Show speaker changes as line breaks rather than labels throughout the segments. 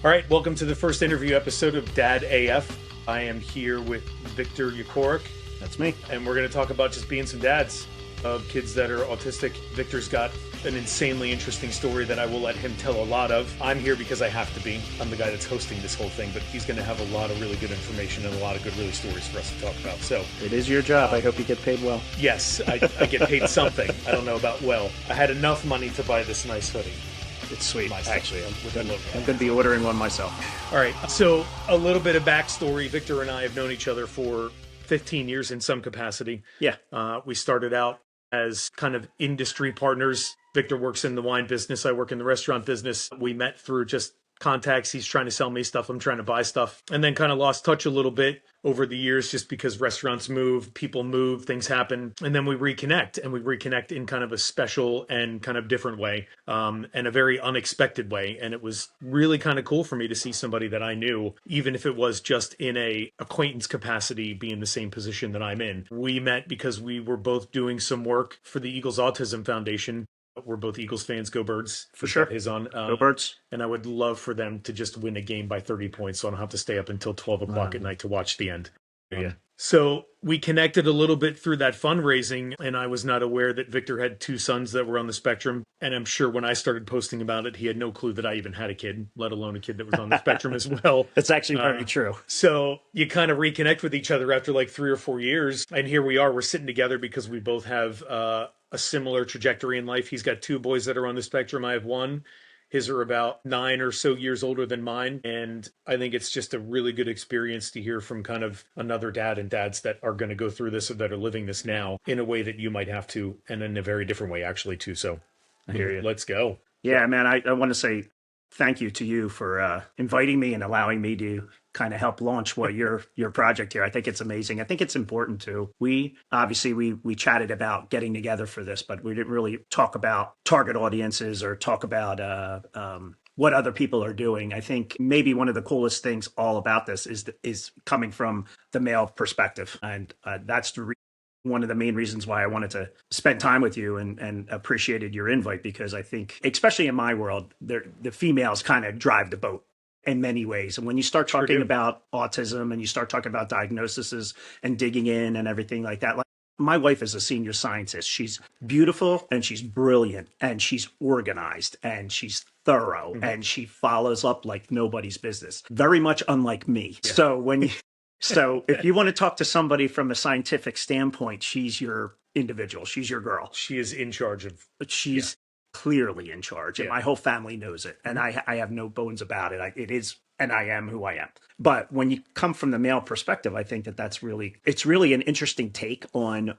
All right, welcome to the first interview episode of Dad AF. I am here with Victor Yukorek.
That's me.
And we're going to talk about just being some dads of kids that are autistic. Victor's got an insanely interesting story that I will let him tell a lot of. I'm here because I have to be. I'm the guy that's hosting this whole thing, but he's going to have a lot of really good information and a lot of good really stories for us to talk about. So
it is your job. I hope you get paid well.
Yes, I get paid something. I don't know about well. I had enough money to buy this nice hoodie.
It's sweet.
Actually,
I'm going to be ordering one myself.
All right. So a little bit of backstory. Victor and I have known each other for 15 years in some capacity.
Yeah.
We started out as kind of industry partners. Victor works in the wine business. I work in the restaurant business. We met through just contacts. He's trying to sell me stuff. I'm trying to buy stuff. And then kind of lost touch a little bit over the years just because restaurants move, people move, things happen. And then we reconnect, and we reconnect in kind of a special and kind of different way, and a very unexpected way. And it was really kind of cool for me to see somebody that I knew, even if it was just in a acquaintance capacity, be in the same position that I'm in. We met because we were both doing some work for the Eagles Autism Foundation. We're both Eagles fans. Go Birds.
For sure.
His on.
Go Birds.
And I would love for them to just win a game by 30 points, so I don't have to stay up until 12 o'clock at night to watch the end.
Yeah.
So we connected a little bit through that fundraising, and I was not aware that Victor had two sons that were on the spectrum. And I'm sure when I started posting about it, he had no clue that I even had a kid, let alone a kid that was on the spectrum as well.
That's actually very true.
So you kind of reconnect with each other after like 3 or 4 years. And here we are, we're sitting together because we both have a similar trajectory in life. He's got 2 boys that are on the spectrum. I have 1. His are about 9 or so years older than mine. And I think it's just a really good experience to hear from kind of another dad and dads that are going to go through this or that are living this now in a way that you might have to, and in a very different way, actually, too. So
I hear you.
Let's go.
Yeah, man, I want to say thank you to you for inviting me and allowing me to kind of help launch your project here. I think it's amazing. I think it's important too. We chatted about getting together for this, but we didn't really talk about target audiences or talk about what other people are doing. I think maybe one of the coolest things all about this is coming from the male perspective, and that's one of the main reasons why I wanted to spend time with you and appreciated your invite, because I think, especially in my world, the females kind of drive the boat in many ways. And when you start talking about autism and you start talking about diagnoses and digging in and everything like that, like my wife is a senior scientist. She's beautiful and she's brilliant and she's organized and she's thorough and she follows up like nobody's business. Very much unlike me. Yeah. So if you want to talk to somebody from a scientific standpoint, she's your individual. She's your girl.
She is in charge of.
She's clearly in charge, and my whole family knows it, and I have no bones about it. It is, and I am who I am. But when you come from the male perspective, I think it's really an interesting take on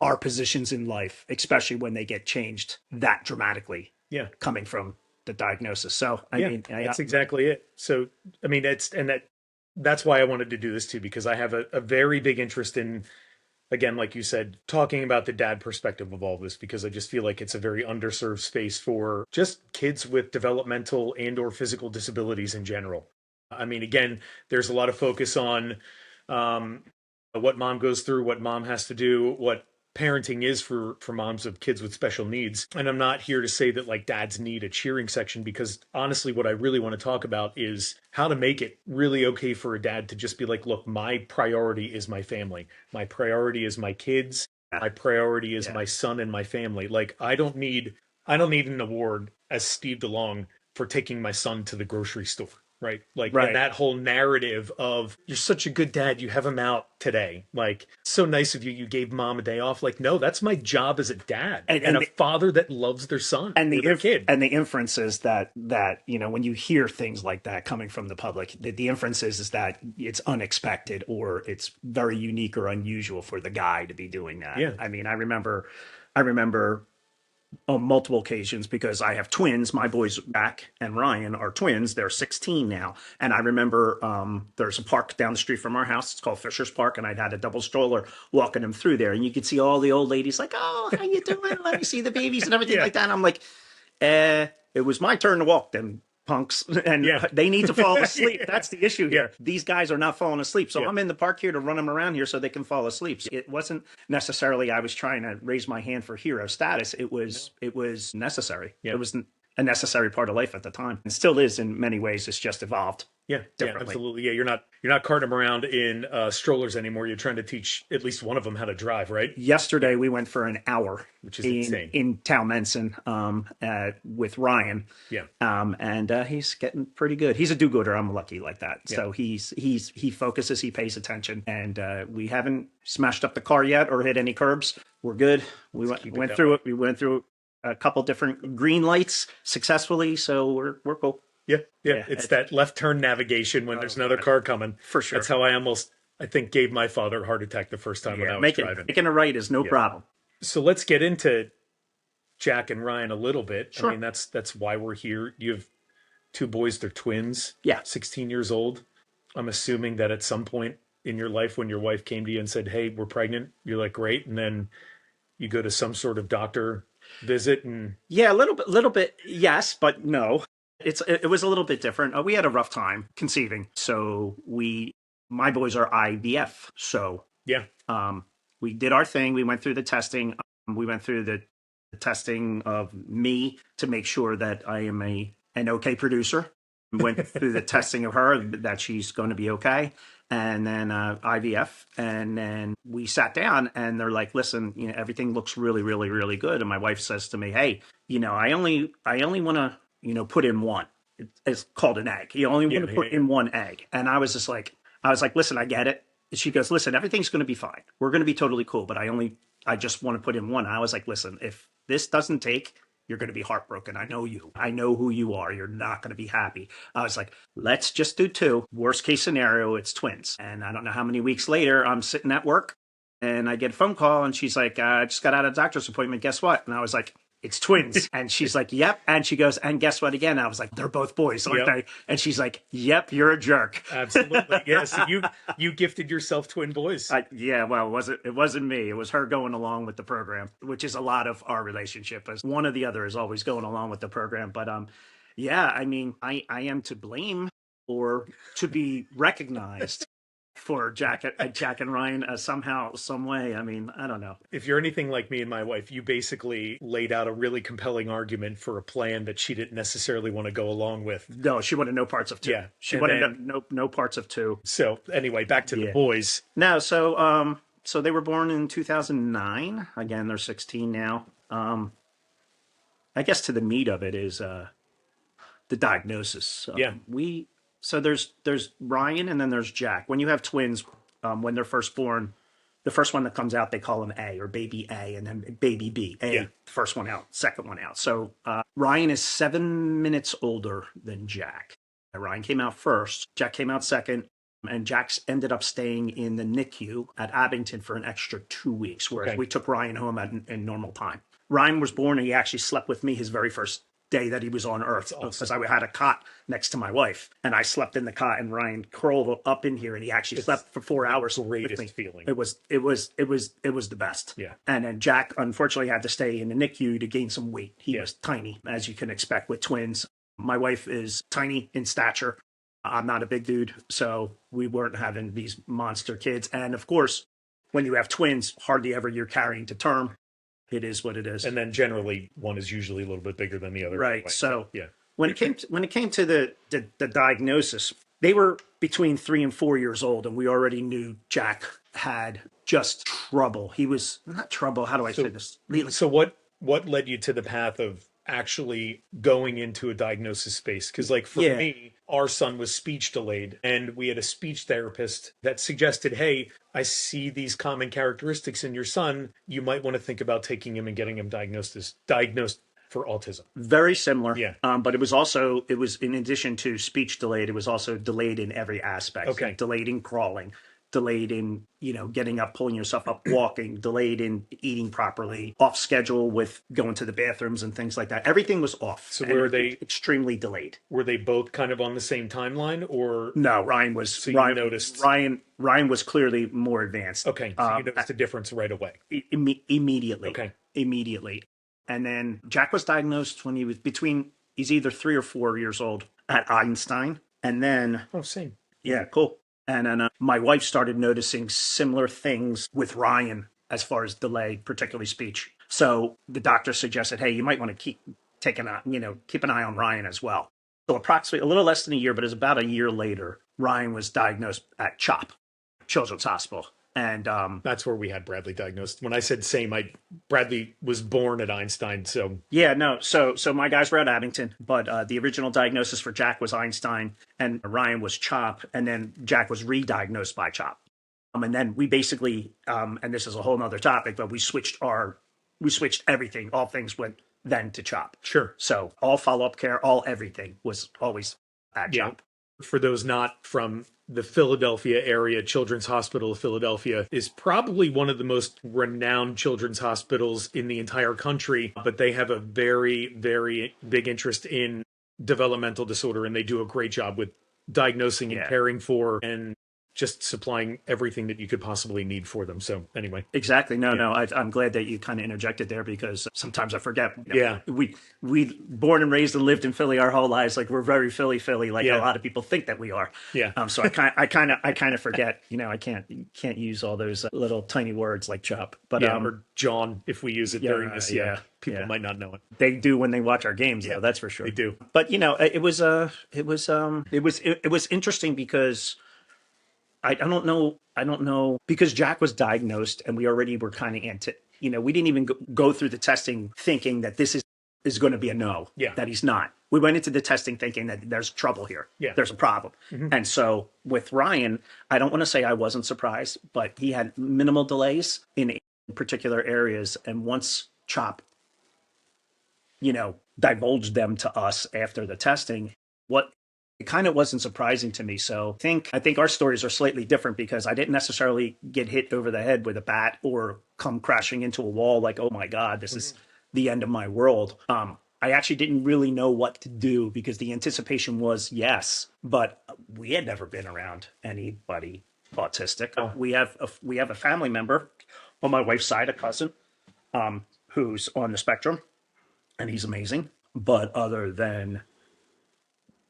our positions in life, especially when they get changed that dramatically.
Yeah,
coming from the diagnosis. So
that's exactly it. So I mean, that's why I wanted to do this too, because I have a very big interest in, again, like you said, talking about the dad perspective of all this, because I just feel like it's a very underserved space for just kids with developmental and or physical disabilities in general. I mean, again, there's a lot of focus on what mom goes through, what mom has to do, what parenting is for moms of kids with special needs. And I'm not here to say that like dads need a cheering section, because honestly, what I really want to talk about is how to make it really okay for a dad to just be like, look, my priority is my family. My priority is my kids. My priority is my son and my family. Like, I don't need an award as Steve DeLong for taking my son to the grocery store. Right. Like that whole narrative of, you're such a good dad, you have him out today. Like, so nice of you. You gave mom a day off. Like, no, that's my job as a dad and a father that loves their son and their kid.
And the inference is that, when you hear things like that coming from the public, the inference is that it's unexpected or it's very unique or unusual for the guy to be doing that.
Yeah.
I mean, I remember on multiple occasions, because I have twins. My boys, Jack and Ryan, are twins. They're 16 now. And I remember there's a park down the street from our house. It's called Fisher's Park. And I'd had a double stroller walking them through there. And you could see all the old ladies like, oh, how you doing? Let me see the babies and everything like that. And I'm like, it was my turn to walk them punks, and they need to fall asleep. That's the issue here. These guys are not falling asleep. So I'm in the park here to run them around here so they can fall asleep. So it wasn't necessarily I was trying to raise my hand for hero status. It was necessary. It was a necessary part of life at the time. It still is in many ways. It's just evolved
Yeah, yeah,
differently.
absolutely. Yeah, you're not carting them around in strollers anymore. You're trying to teach at least one of them how to drive, right? Yeah,
Yesterday we went for an hour
which is insane.
in Talmenson with Ryan,
Yeah,
and he's getting pretty good. He's a do-gooder. I'm lucky like that.
yeah.
So he focuses, he pays attention, and we haven't smashed up the car yet or hit any curbs. We're good. We
Let's keep it
went
that
through
way.
it. We went through a couple different green lights successfully, so we're cool.
Yeah, yeah.
Yeah,
It's that left turn navigation when there's another car coming.
for sure.
That's how I think, gave my father a heart attack the first time when
Yeah,
I was driving.
making a right is no
Yeah.
problem.
So let's get into Jack and Ryan a little bit. I
Sure.
mean, that's why we're here. You have two boys, they're twins,
Yeah.
16 years old. I'm assuming that at some point in your life when your wife came to you and said, "Hey, we're pregnant," you're like, "Great." And then you go to some sort of doctor visit and
Yeah, little bit, yes, but no. It was a little bit different. We had a rough time conceiving, so my boys are IVF. So
yeah,
we did our thing. We went through the testing. We went through the testing of me to make sure that I am an okay producer. We went through the testing of her that she's going to be okay, and then IVF, and then we sat down and they're like, "Listen, everything looks really, really, really good." And my wife says to me, "Hey, I only want to put in one. It's called an egg. You only want to put in one egg." And I was like, "Listen, I get it." And she goes, "Listen, everything's going to be fine. We're going to be totally cool, but I just want to put in one." And I was like, "Listen, if this doesn't take, you're going to be heartbroken. I know you. I know who you are. You're not going to be happy." I was like, "Let's just do two. Worst case scenario, it's twins." And I don't know how many weeks later, I'm sitting at work and I get a phone call and she's like, "I just got out of a doctor's appointment. Guess what?" And I was like, "It's twins." And she's like, "Yep." And she goes, "And guess what again?" I was like, "They're both boys, aren't
Yep.
they?" And she's like, "Yep, you're a jerk."
Absolutely. Yeah. So you gifted yourself twin boys.
Yeah, well, it wasn't me. It was her going along with the program, which is a lot of our relationship. As one or the other is always going along with the program. But yeah, I mean, I am to blame or to be recognized for Jack and Ryan somehow, some way. I mean, I don't know.
If you're anything like me and my wife, you basically laid out a really compelling argument for a plan that she didn't necessarily want to go along with.
No, she wanted no parts of two.
Yeah.
She
And
wanted
then,
no parts of two.
so anyway, back to the
Yeah.
boys.
No, so they were born in 2009. Again, they're 16 now. I guess to the meat of it is the diagnosis.
Yeah.
So there's Ryan and then there's Jack. When you have twins, when they're first born, the first one that comes out they call them A or baby A, and then baby B. A,
Yeah.
first one out, second one out. So Ryan is 7 minutes older than Jack. Ryan came out first. Jack came out second. And Jack's ended up staying in the NICU at Abington for an extra 2 weeks, whereas
Okay.
we took Ryan home in normal time. Ryan was born and he actually slept with me his very first day that he was on Earth, because I had a cot next to my wife, and I slept in the cot, and Ryan curled up in here, and he actually slept for 4 hours with
Greatest
me.
feeling.
It was the best.
Yeah.
And then Jack unfortunately had to stay in the NICU to gain some weight. He
Yeah.
was tiny, as you can expect with twins. My wife is tiny in stature. I'm not a big dude, so we weren't having these monster kids. And of course, when you have twins, hardly ever you're carrying to term. It is what it is.
And then generally one is usually a little bit bigger than the other.
Right.
Anyway.
So
yeah.
when it came to the diagnosis, they were between 3 and 4 years old, and we already knew Jack had just trouble. He was not trouble. How do I say this?
So what led you to the path of actually going into a diagnosis space? Because like for
Yeah.
me, our son was speech delayed, and we had a speech therapist that suggested, "Hey, I see these common characteristics in your son. You might want to think about taking him and getting him diagnosed for autism."
Very similar.
Yeah.
But it was in addition to speech delayed, it was also delayed in every aspect.
Okay.
Delayed in crawling, delayed in, getting up, pulling yourself up, walking, delayed in eating properly, off schedule with going to the bathrooms and things like that. Everything was off.
So
And
were
it was
they-
extremely delayed?
Were they both kind of on the same timeline, or
No, Ryan was.
So you
Ryan,
noticed-
Ryan was clearly more advanced.
okay? So you noticed a difference right away.
Immediately.
Okay.
Immediately. And then Jack was diagnosed when he was he's either 3 or 4 years old at Einstein. And then,
Oh, same.
yeah, cool. And then my wife started noticing similar things with Ryan as far as delay, particularly speech. So the doctor suggested, hey, you might want to take keep an eye on Ryan as well. So approximately a little less than a year, but it was about a year later, Ryan was diagnosed at CHOP, Children's Hospital. And
That's where we had Bradley diagnosed. When I said same, I Bradley was born at Einstein, so
yeah, no. So my guys were at Abington, but the original diagnosis for Jack was Einstein, and Ryan was CHOP, and then Jack was re-diagnosed by CHOP. And then we basically, and this is a whole nother topic, but we switched everything. All things went then to CHOP.
sure.
So all follow-up care, all everything was always at
Yeah.
CHOP.
For those not from the Philadelphia area, Children's Hospital of Philadelphia is probably one of the most renowned children's hospitals in the entire country, but they have a very, very big interest in developmental disorder, and they do a great job with diagnosing and
Yeah.
caring for and just supplying everything that you could possibly need for them. So anyway,
Exactly. No. I'm glad that you kind of interjected there because sometimes I forget.
yeah,
We born and raised and lived in Philly our whole lives. Like we're very Philly, like
Yeah.
a lot of people think that we are.
yeah,
So I kind of forget. I can't use all those little tiny words like chop. But
yeah, or John, if we use it during this,
yeah,
people
yeah.
might not know it.
They do when they watch our games, though. That's for sure.
They do.
But it was interesting because I don't know because Jack was diagnosed and we already were kind of we didn't even go through the testing thinking that this is going to be a no.
Yeah.
That he's not. We went into the testing thinking that there's trouble here.
Yeah.
There's a problem. And so with Ryan, I don't want to say I wasn't surprised, but he had minimal delays in particular areas. And once CHOP, divulged them to us after the testing, it kind of wasn't surprising to me. So I think our stories are slightly different because I didn't necessarily get hit over the head with a bat or come crashing into a wall like, oh my God, this is the end of my world. I actually didn't really know what to do because the anticipation was yes, but we had never been around anybody autistic. We have a family member on my wife's side, a cousin, who's on the spectrum, and he's amazing. But other than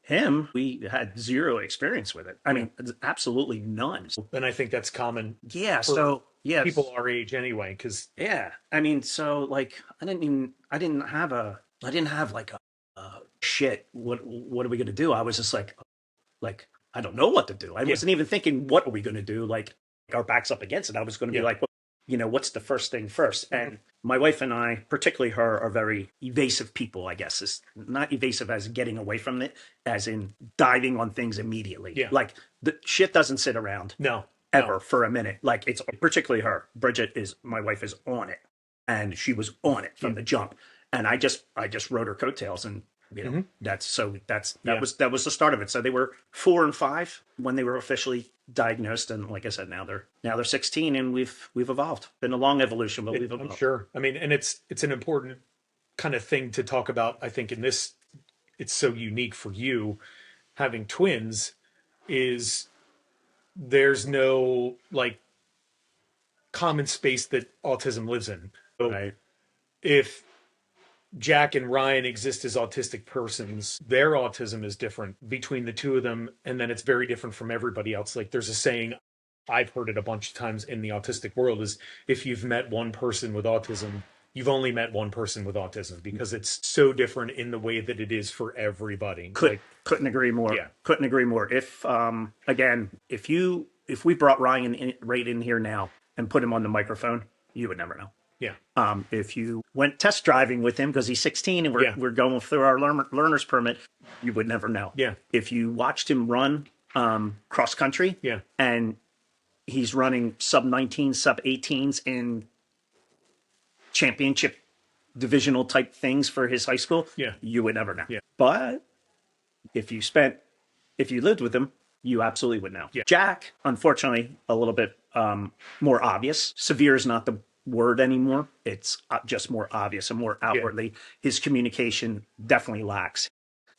him, we had zero experience with it. I mean, absolutely none.
And I think that's common
Yeah.
for
So yeah,
people our age anyway, because
yeah. I mean, so like, I didn't have like a shit. What are we gonna do? I was just like I don't know what to do. I wasn't even thinking what are we gonna do. Like our backs up against it. I was gonna be like, what's the first thing first? And my wife and I, particularly her, are very evasive people, I guess. It's not evasive as getting away from it, as in diving on things immediately.
Yeah.
Like the shit doesn't sit around
no,
ever for a minute. Like it's particularly her. My wife is on it. And she was on it from the jump. And I just rode her coattails and that was the start of it. So they were 4 and 5 when they were officially diagnosed, and like I said, now they're 16, and we've evolved. Been a long evolution, but we've evolved.
I'm sure. I mean, and it's an important kind of thing to talk about. I think in this, it's so unique for you having twins. Is there's no like common space that autism lives in. So
Right.
if Jack and Ryan exist as autistic persons, their autism is different between the two of them, and then it's very different from everybody else. Like there's a saying, I've heard it a bunch of times in the autistic world, is if you've met one person with autism, you've only met one person with autism, because it's so different in the way that it is for everybody.
Couldn't agree more.
Yeah.
Couldn't agree more. If again, if we brought Ryan right in here now and put him on the microphone, you would never know.
Yeah.
If you went test driving with him because he's 16 and we're going through our learner's permit, you would never know.
Yeah.
If you watched him run cross country, and he's running sub 19, sub 18s in championship divisional type things for his high school, you would never know.
Yeah.
But if you lived with him, you absolutely would know.
Yeah.
Jack, unfortunately, a little bit more obvious. Severe is not the word anymore. It's just more obvious and more outwardly. His communication definitely lacks.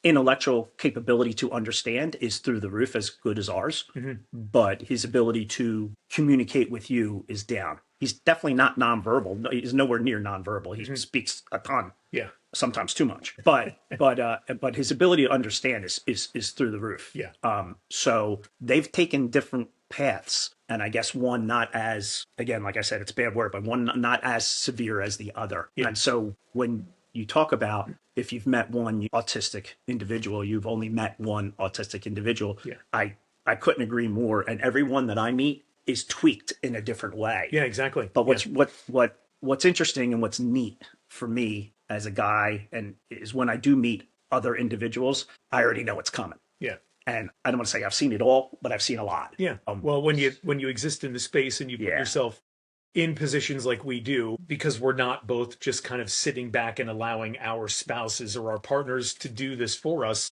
Intellectual capability to understand is through the roof, as good as ours, but his ability to communicate with you is down. He's definitely not nonverbal. He's nowhere near nonverbal. He speaks a ton.
Yeah.
Sometimes too much, but his ability to understand is through the roof.
Yeah.
So they've taken different paths, and I guess one not as, again, like I said, it's a bad word, but one not as severe as the other.
Yeah.
And so when you talk about if you've met one autistic individual, you've only met one autistic individual.
Yeah.
I couldn't agree more. And everyone that I meet is tweaked in a different way.
Yeah, exactly.
But
Yeah.
what's interesting and what's neat for me as a guy and is when I do meet other individuals, I already know what's coming.
Yeah.
And I don't want to say I've seen it all, but I've seen a lot.
Yeah. Well, when you exist in the space and you put
Yeah.
yourself in positions like we do, because we're not both just kind of sitting back and allowing our spouses or our partners to do this for us,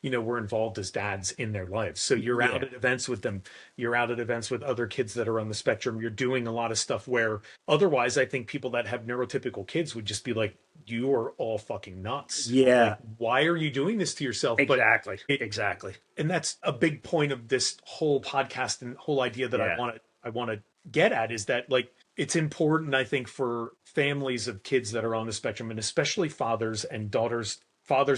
we're involved as dads in their lives. So you're out
Yeah.
at events with them. You're out at events with other kids that are on the spectrum. You're doing a lot of stuff where otherwise I think people that have neurotypical kids would just be like, you are all fucking nuts.
Yeah.
Like, why are you doing this to yourself?
Exactly.
But
Exactly.
and that's a big point of this whole podcast and whole idea that
Yeah.
I want to get at is that like it's important I think for families of kids that are on the spectrum and especially fathers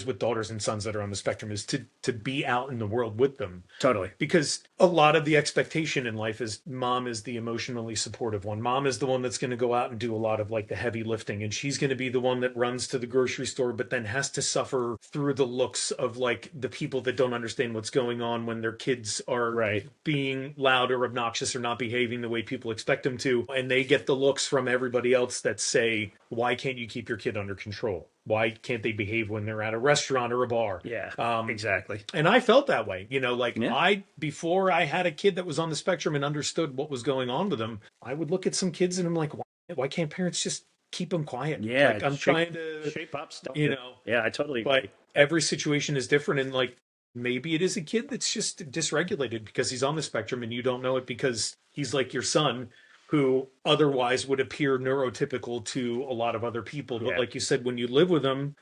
with daughters and sons that are on the spectrum is to be out in the world with them.
Totally.
Because a lot of the expectation in life is mom is the emotionally supportive one. Mom is the one that's going to go out and do a lot of like the heavy lifting. And she's going to be the one that runs to the grocery store, but then has to suffer through the looks of like the people that don't understand what's going on when their kids are
Right.
being loud or obnoxious or not behaving the way people expect them to. And they get the looks from everybody else that say, why can't you keep your kid under control? Why can't they behave when they're at a restaurant or a bar?
Yeah. Exactly.
And I felt that way,
Yeah.
before I had a kid that was on the spectrum and understood what was going on with them, I would look at some kids and I'm like, why can't parents just keep them quiet?
Yeah.
Like I'm trying to,
shape up stuff. Yeah, I totally
but
agree.
every situation is different. And like, maybe it is a kid that's just dysregulated because he's on the spectrum and you don't know it because he's like your son who otherwise would appear neurotypical to a lot of other people. But
Yeah.
like you said, when you live with him,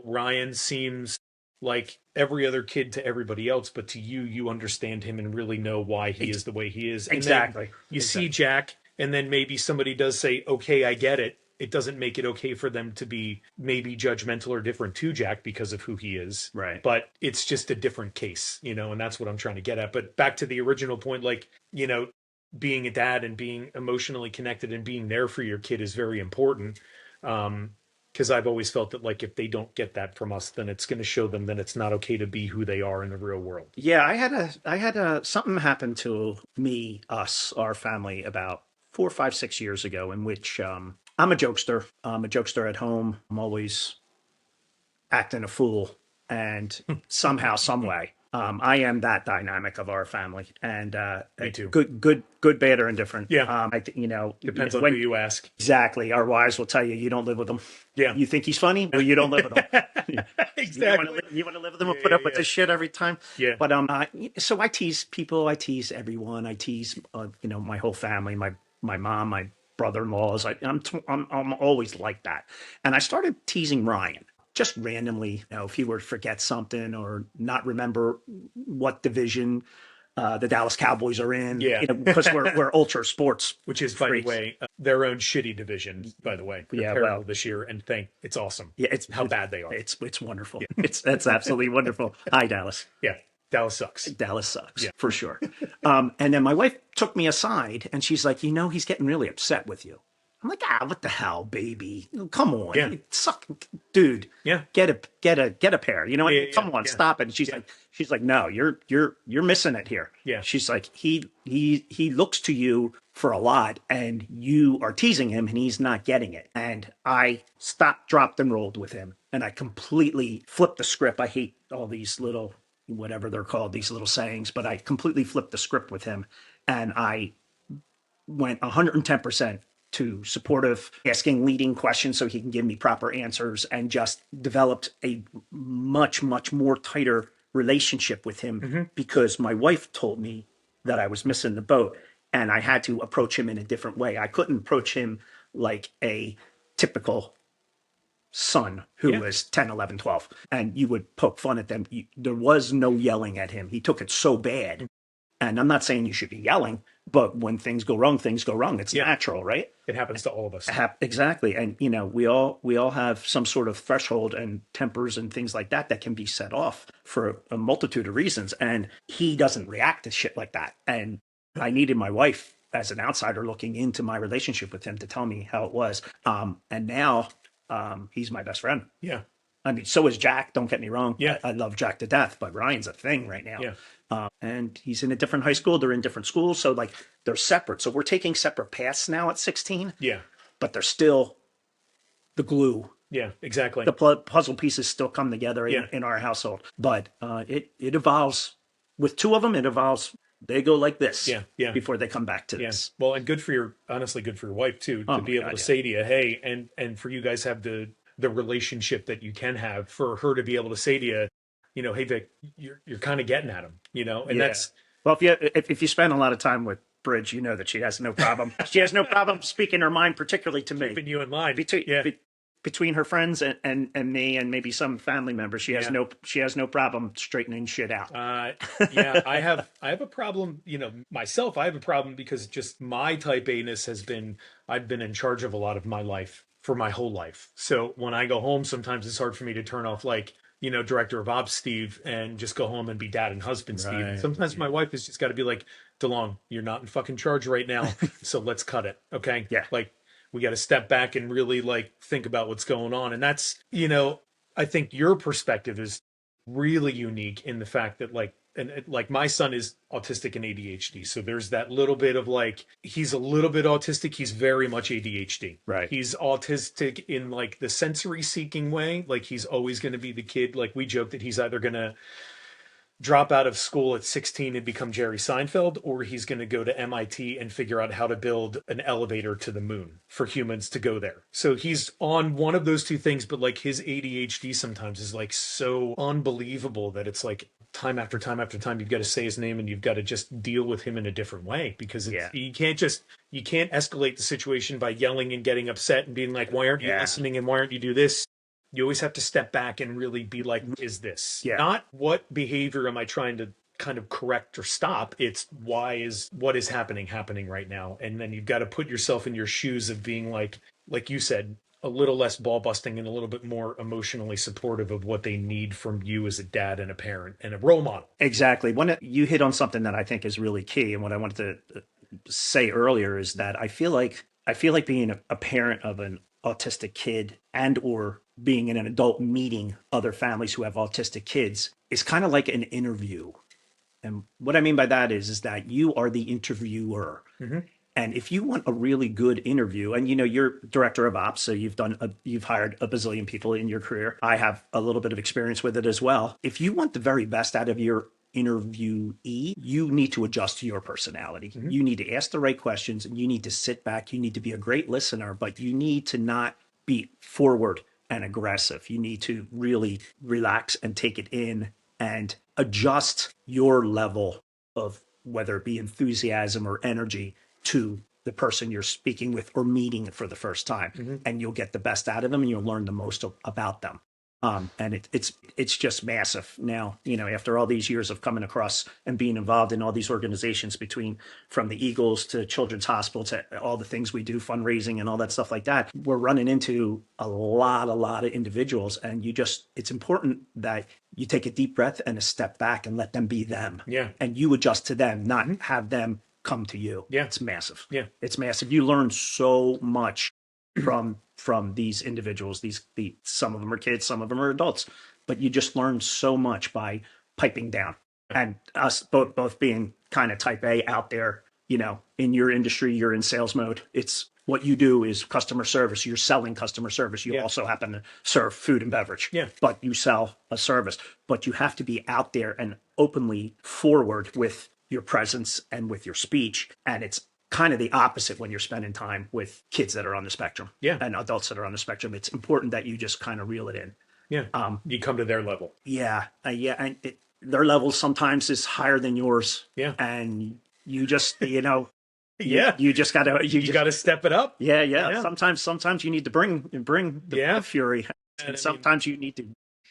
Ryan seems like every other kid to everybody else, but to you, you understand him and really know why he is the way he is. And then
Exactly.
you see Jack, and then maybe somebody does say, okay, I get it. It doesn't make it okay for them to be maybe judgmental or different to Jack because of who he is.
Right.
But it's just a different case, and that's what I'm trying to get at. But back to the original point, like, being a dad and being emotionally connected and being there for your kid is very important. Because I've always felt that like if they don't get that from us, then it's going to show them that it's not okay to be who they are in the real world.
Yeah, I had something happen to me, us, our family about 4, 5, 6 years ago, in which I'm a jokester. I'm a jokester at home. I'm always acting a fool, and somehow, some way, I am that dynamic of our family. And
Me too.
good, bad, or indifferent.
Yeah. Depends on who you ask.
Exactly. Our wives will tell you you don't live with him.
Yeah.
You think he's funny? Well, you don't live with him.
Exactly.
You want to live with them and put up with this shit every time?
Yeah.
But so I tease people, I tease everyone, I tease my whole family, my mom, my brother-in-laws. I'm always like that. And I started teasing Ryan just randomly, if he were to forget something or not remember what division the Dallas Cowboys are in.
Yeah.
Because we're ultra sports,
which is, by the way, their own shitty division, by the way. They're terrible this year, and it's awesome.
Yeah, it's
how bad they are.
It's wonderful. Yeah. That's absolutely wonderful. Hi, Dallas.
Yeah, Dallas sucks.
Dallas sucks, for sure. And then my wife took me aside, and she's like, he's getting really upset with you. I'm like, what the hell, baby? Come on, dude.
Yeah,
get a pair. Come on, stop it. And she's like, no, you're missing it here.
Yeah,
she's like, he looks to you for a lot, and you are teasing him, and he's not getting it. And I stopped, dropped, and rolled with him, and I completely flipped the script. I hate all these little whatever they're called, these little sayings, but I completely flipped the script with him, and I went 110%. To supportive, asking leading questions so he can give me proper answers, and just developed a much, much more tighter relationship with him because my wife told me that I was missing the boat and I had to approach him in a different way. I couldn't approach him like a typical son who was 10, 11, 12, and you would poke fun at them. There was no yelling at him. He took it so bad. And I'm not saying you should be yelling, but when things go wrong, things go wrong. It's natural, right?
It happens to all of us.
Exactly. And, we all have some sort of threshold and tempers and things like that can be set off for a multitude of reasons. And he doesn't react to shit like that. And I needed my wife as an outsider looking into my relationship with him to tell me how it was. And now He's my best friend.
Yeah.
I mean, so is Jack. Don't get me wrong.
Yeah.
I love Jack to death, but Ryan's a thing right now.
Yeah.
And he's in a different high school. They're in different schools. So, like, they're separate. So, we're taking separate paths now at 16,
Yeah.
but they're still the glue.
Yeah. Exactly.
The puzzle pieces still come together
Yeah.
in our household. But it evolves. With two of them, it evolves. They go like this
Yeah. Yeah.
before they come back to
Yeah.
this.
Well, and good for your, honestly, good for your wife too,
Oh
to
my
be able
God,
to
yeah.
say to you, hey, and for you guys have the relationship that you can have, for her to be able to say to you, hey Vic, you're kind of getting at him, and
Yeah.
that's
Well, if you spend a lot of time with Bridge, you know that she has no problem. She has no problem speaking her mind, particularly to me.
keeping you in line.
Between
Yeah.
between her friends and me and maybe some family members, she has no problem straightening shit out.
Yeah, I have a problem, myself. I have a problem because just my type A-ness has been, I've been in charge of a lot of my life for my whole life. So when I go home, sometimes it's hard for me to turn off, like, director of ops Steve, and just go home and be dad and husband Steve.
Right.
Sometimes my wife has just got to be like, DeLong, you're not in fucking charge right now, so let's cut it, okay?
Yeah.
Like, we got to step back and really, like, think about what's going on. And that's, I think your perspective is really unique in the fact that, like, like, my son is autistic and ADHD. So there's that little bit of, like, he's a little bit autistic. He's very much ADHD.
Right.
He's autistic in, like, the sensory seeking way. Like, he's always going to be the kid. Like, we joke that he's either going to drop out of school at 16 and become Jerry Seinfeld, or he's going to go to MIT and figure out how to build an elevator to the moon for humans to go there. So he's on one of those two things, but, like, his ADHD sometimes is, like, so unbelievable that it's like time after time after time, you've got to say his name and you've got to just deal with him in a different way, because you can't escalate the situation by yelling and getting upset and being like, why aren't you listening and why aren't you do this? You always have to step back and really be like, is this? Not what behavior am I trying to kind of correct or stop? It's what is happening right now? And then you've got to put yourself in your shoes of being like you said, a little less ball busting and a little bit more emotionally supportive of what they need from you as a dad and a parent and a role model.
Exactly. You hit on something that I think is really key. And what I wanted to say earlier is that I feel like being a parent of an autistic kid and or being in an adult meeting other families who have autistic kids is kind of like an interview. And what I mean by that is that you are the interviewer.
Mm-hmm.
And if you want a really good interview, and you're director of ops, so you've hired a bazillion people in your career. I have a little bit of experience with it as well. If you want the very best out of your interviewee, you need to adjust to your personality. Mm-hmm. You need to ask the right questions, and you need to sit back. You need to be a great listener, but you need to not be forward and aggressive. You need to really relax and take it in and adjust your level of whether it be enthusiasm or energy to the person you're speaking with or meeting for the first time. Mm-hmm. And you'll get the best out of them and you'll learn the most about them. And it's just massive now, after all these years of coming across and being involved in all these organizations, from the Eagles to Children's Hospital to all the things we do, fundraising and all that stuff like that, we're running into a lot of individuals. And it's important that you take a deep breath and a step back and let them be them.
Yeah.
And you adjust to them, not have them come to you.
Yeah.
It's massive.
Yeah.
It's massive. You learn so much from these individuals. Some of them are kids, some of them are adults, but you just learn so much by piping down. And us both being kind of type A out there, in your industry, you're in sales mode. It's what you do is customer service. You're selling customer service. You also happen to serve food and beverage, but you sell a service. But you have to be out there and openly forward with your presence and with your speech. And it's kind of the opposite when you're spending time with kids that are on the spectrum and adults that are on the spectrum. It's important that you just kind of reel it in.
Yeah. You come to their level.
And their level sometimes is higher than yours.
Yeah.
And you just, you just
gotta step it up.
Yeah. Sometimes you need to bring the fury. And sometimes you need to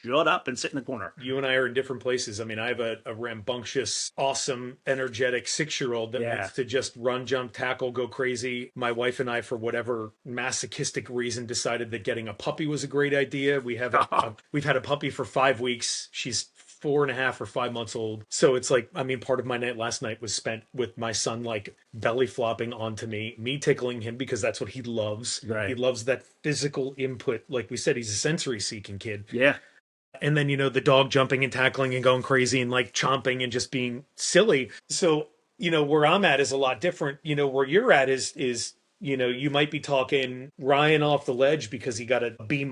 shut up and sit in the corner.
You and I are in different places. I mean, I have a rambunctious, awesome, energetic 6-year-old that wants to just run, jump, tackle, go crazy. My wife and I, for whatever masochistic reason, decided that getting a puppy was a great idea. We've had a puppy for 5 weeks. She's 4.5 or 5 months old. So it's like, I mean, part of my night last night was spent with my son like belly flopping onto me tickling him because that's what he loves. He
Right.
loves that physical input. Like we said, he's a sensory seeking kid.
Yeah.
And then, the dog jumping and tackling and going crazy and like chomping and just being silly. So, where I'm at is a lot different. Where you're at is you might be talking Ryan off the ledge because he got a B- in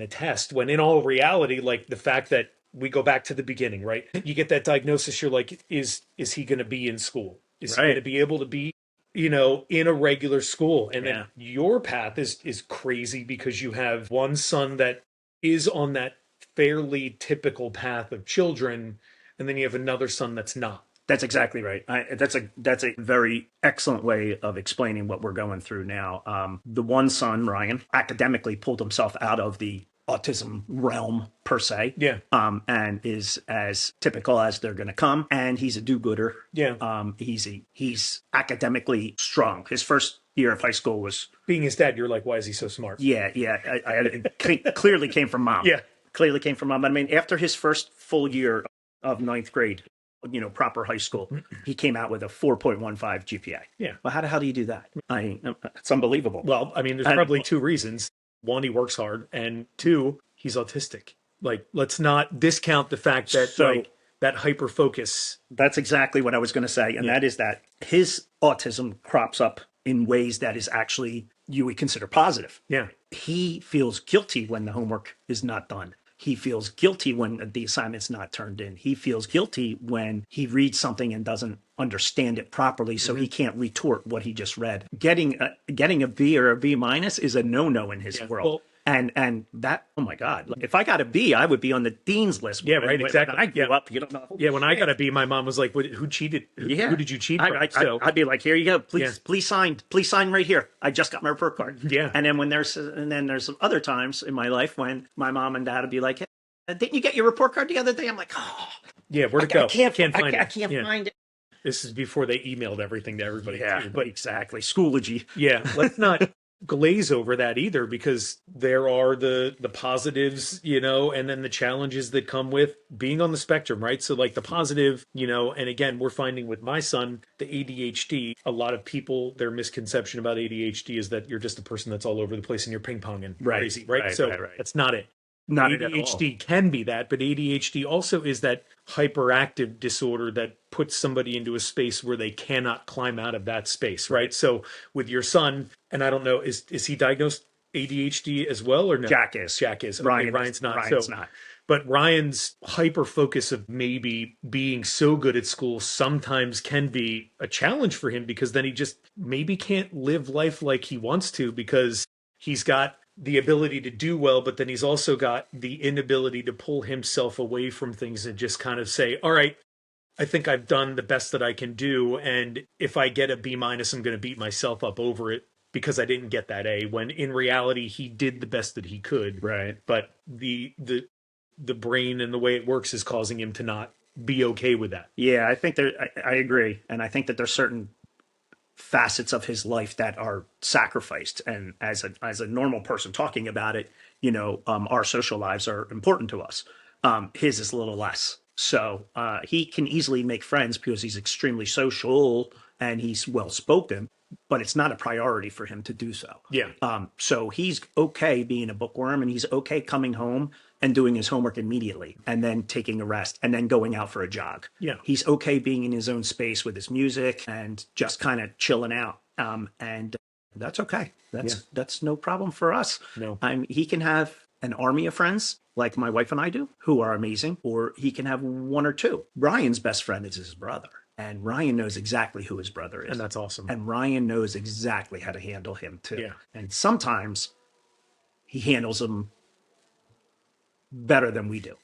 a test, when in all reality, like the fact that we go back to the beginning, right? You get that diagnosis, you're like, is he going to be in school? Is he going to
Right.
be able to be, in a regular school? And then
Yeah.
your path is crazy because you have one son that is on that fairly typical path of children, and then you have another son that's not.
That's exactly right. That's a very excellent way of explaining what we're going through now. The one son, Ryan, academically pulled himself out of the autism realm per se,
Yeah.
and is as typical as they're going to come. And he's a do-gooder.
Yeah.
He's academically strong. His first year of high school was,
Being his dad, you're like, why is he so smart?
yeah, yeah. It clearly came from mom.
Yeah.
Clearly came from mom. I mean, after his first full year of ninth grade, proper high school, he came out with a 4.15 GPA.
Yeah.
Well, how the hell do you do that? It's unbelievable.
Well, I mean, there's
And-
probably two reasons. One, he works hard, and two, he's autistic. Like, let's not discount the fact that
So-
that hyper focus.
That's exactly what I was going to say. And that is that his autism crops up in ways that is actually you would consider positive.
Yeah.
He feels guilty when the homework is not done. He feels guilty when the assignment's not turned in. He feels guilty when he reads something and doesn't understand it properly, so he can't retort what he just read. Getting a B or a B minus is a no-no in his world.
Well,
and that, oh my God, if I got a B, I would be on the dean's list.
Yeah, right, exactly.
When I grew up, you don't know.
yeah, when I got a B, my mom was like, who cheated?
Yeah.
Who did you cheat from? So,
I'd be like, here you go, please,
Yeah.
please sign right here. I just got my report card.
Yeah.
And then there's some other times in my life when my mom and dad would be like, hey, didn't you get your report card the other day? I'm like, oh,
yeah, where'd it go?
I can't
find
I
it.
can't
Yeah.
find it.
This is before they emailed everything to everybody. Too. But
exactly. Schoology.
yeah, let's not glaze over that either, because there are the positives, and then the challenges that come with being on the spectrum, right? So like the positive, and again, we're finding with my son, the ADHD, a lot of people, their misconception about ADHD is that you're just a person that's all over the place and you're ping ponging crazy, right?
Right,
So
right.
that's not it.
Not it at all.
ADHD can be that, but ADHD also is that hyperactive disorder that puts somebody into a space where they cannot climb out of that space, right? So with your son, and I don't know, is he diagnosed ADHD as well or no?
Jack is.
Jack is. Okay, Ryan's not.
Ryan's not.
But Ryan's hyper focus of maybe being so good at school sometimes can be a challenge for him, because then he just maybe can't live life like he wants to, because he's got the ability to do well, but then he's also got the inability to pull himself away from things and just kind of say, all right, I think I've done the best that I can do. And if I get a B minus, I'm going to beat myself up over it because I didn't get that A, when in reality, he did the best that he could.
Right.
But the brain and the way it works is causing him to not be okay with that.
Yeah, I think I agree. And I think that there's certain facets of his life that are sacrificed. And as a normal person talking about it, our social lives are important to us. His is a little less. So he can easily make friends because he's extremely social and he's well spoken, but it's not a priority for him to do so.
Yeah.
So he's okay being a bookworm, and he's okay coming home and doing his homework immediately and then taking a rest and then going out for a jog.
Yeah.
He's okay being in his own space with his music and just kind of chilling out. And that's okay. That's no problem for us.
No.
He can have an army of friends like my wife and I do, who are amazing, or he can have one or two. Ryan's best friend is his brother. And Ryan knows exactly who his brother is.
And that's awesome.
And Ryan knows exactly how to handle him too.
Yeah.
And sometimes he handles him better than we do,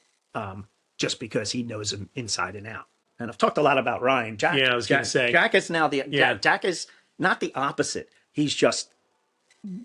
just because he knows him inside and out. And I've talked a lot about Ryan. Jack,
Yeah, I was going to say.
Jack is now
Yeah.
Jack is not the opposite. He's just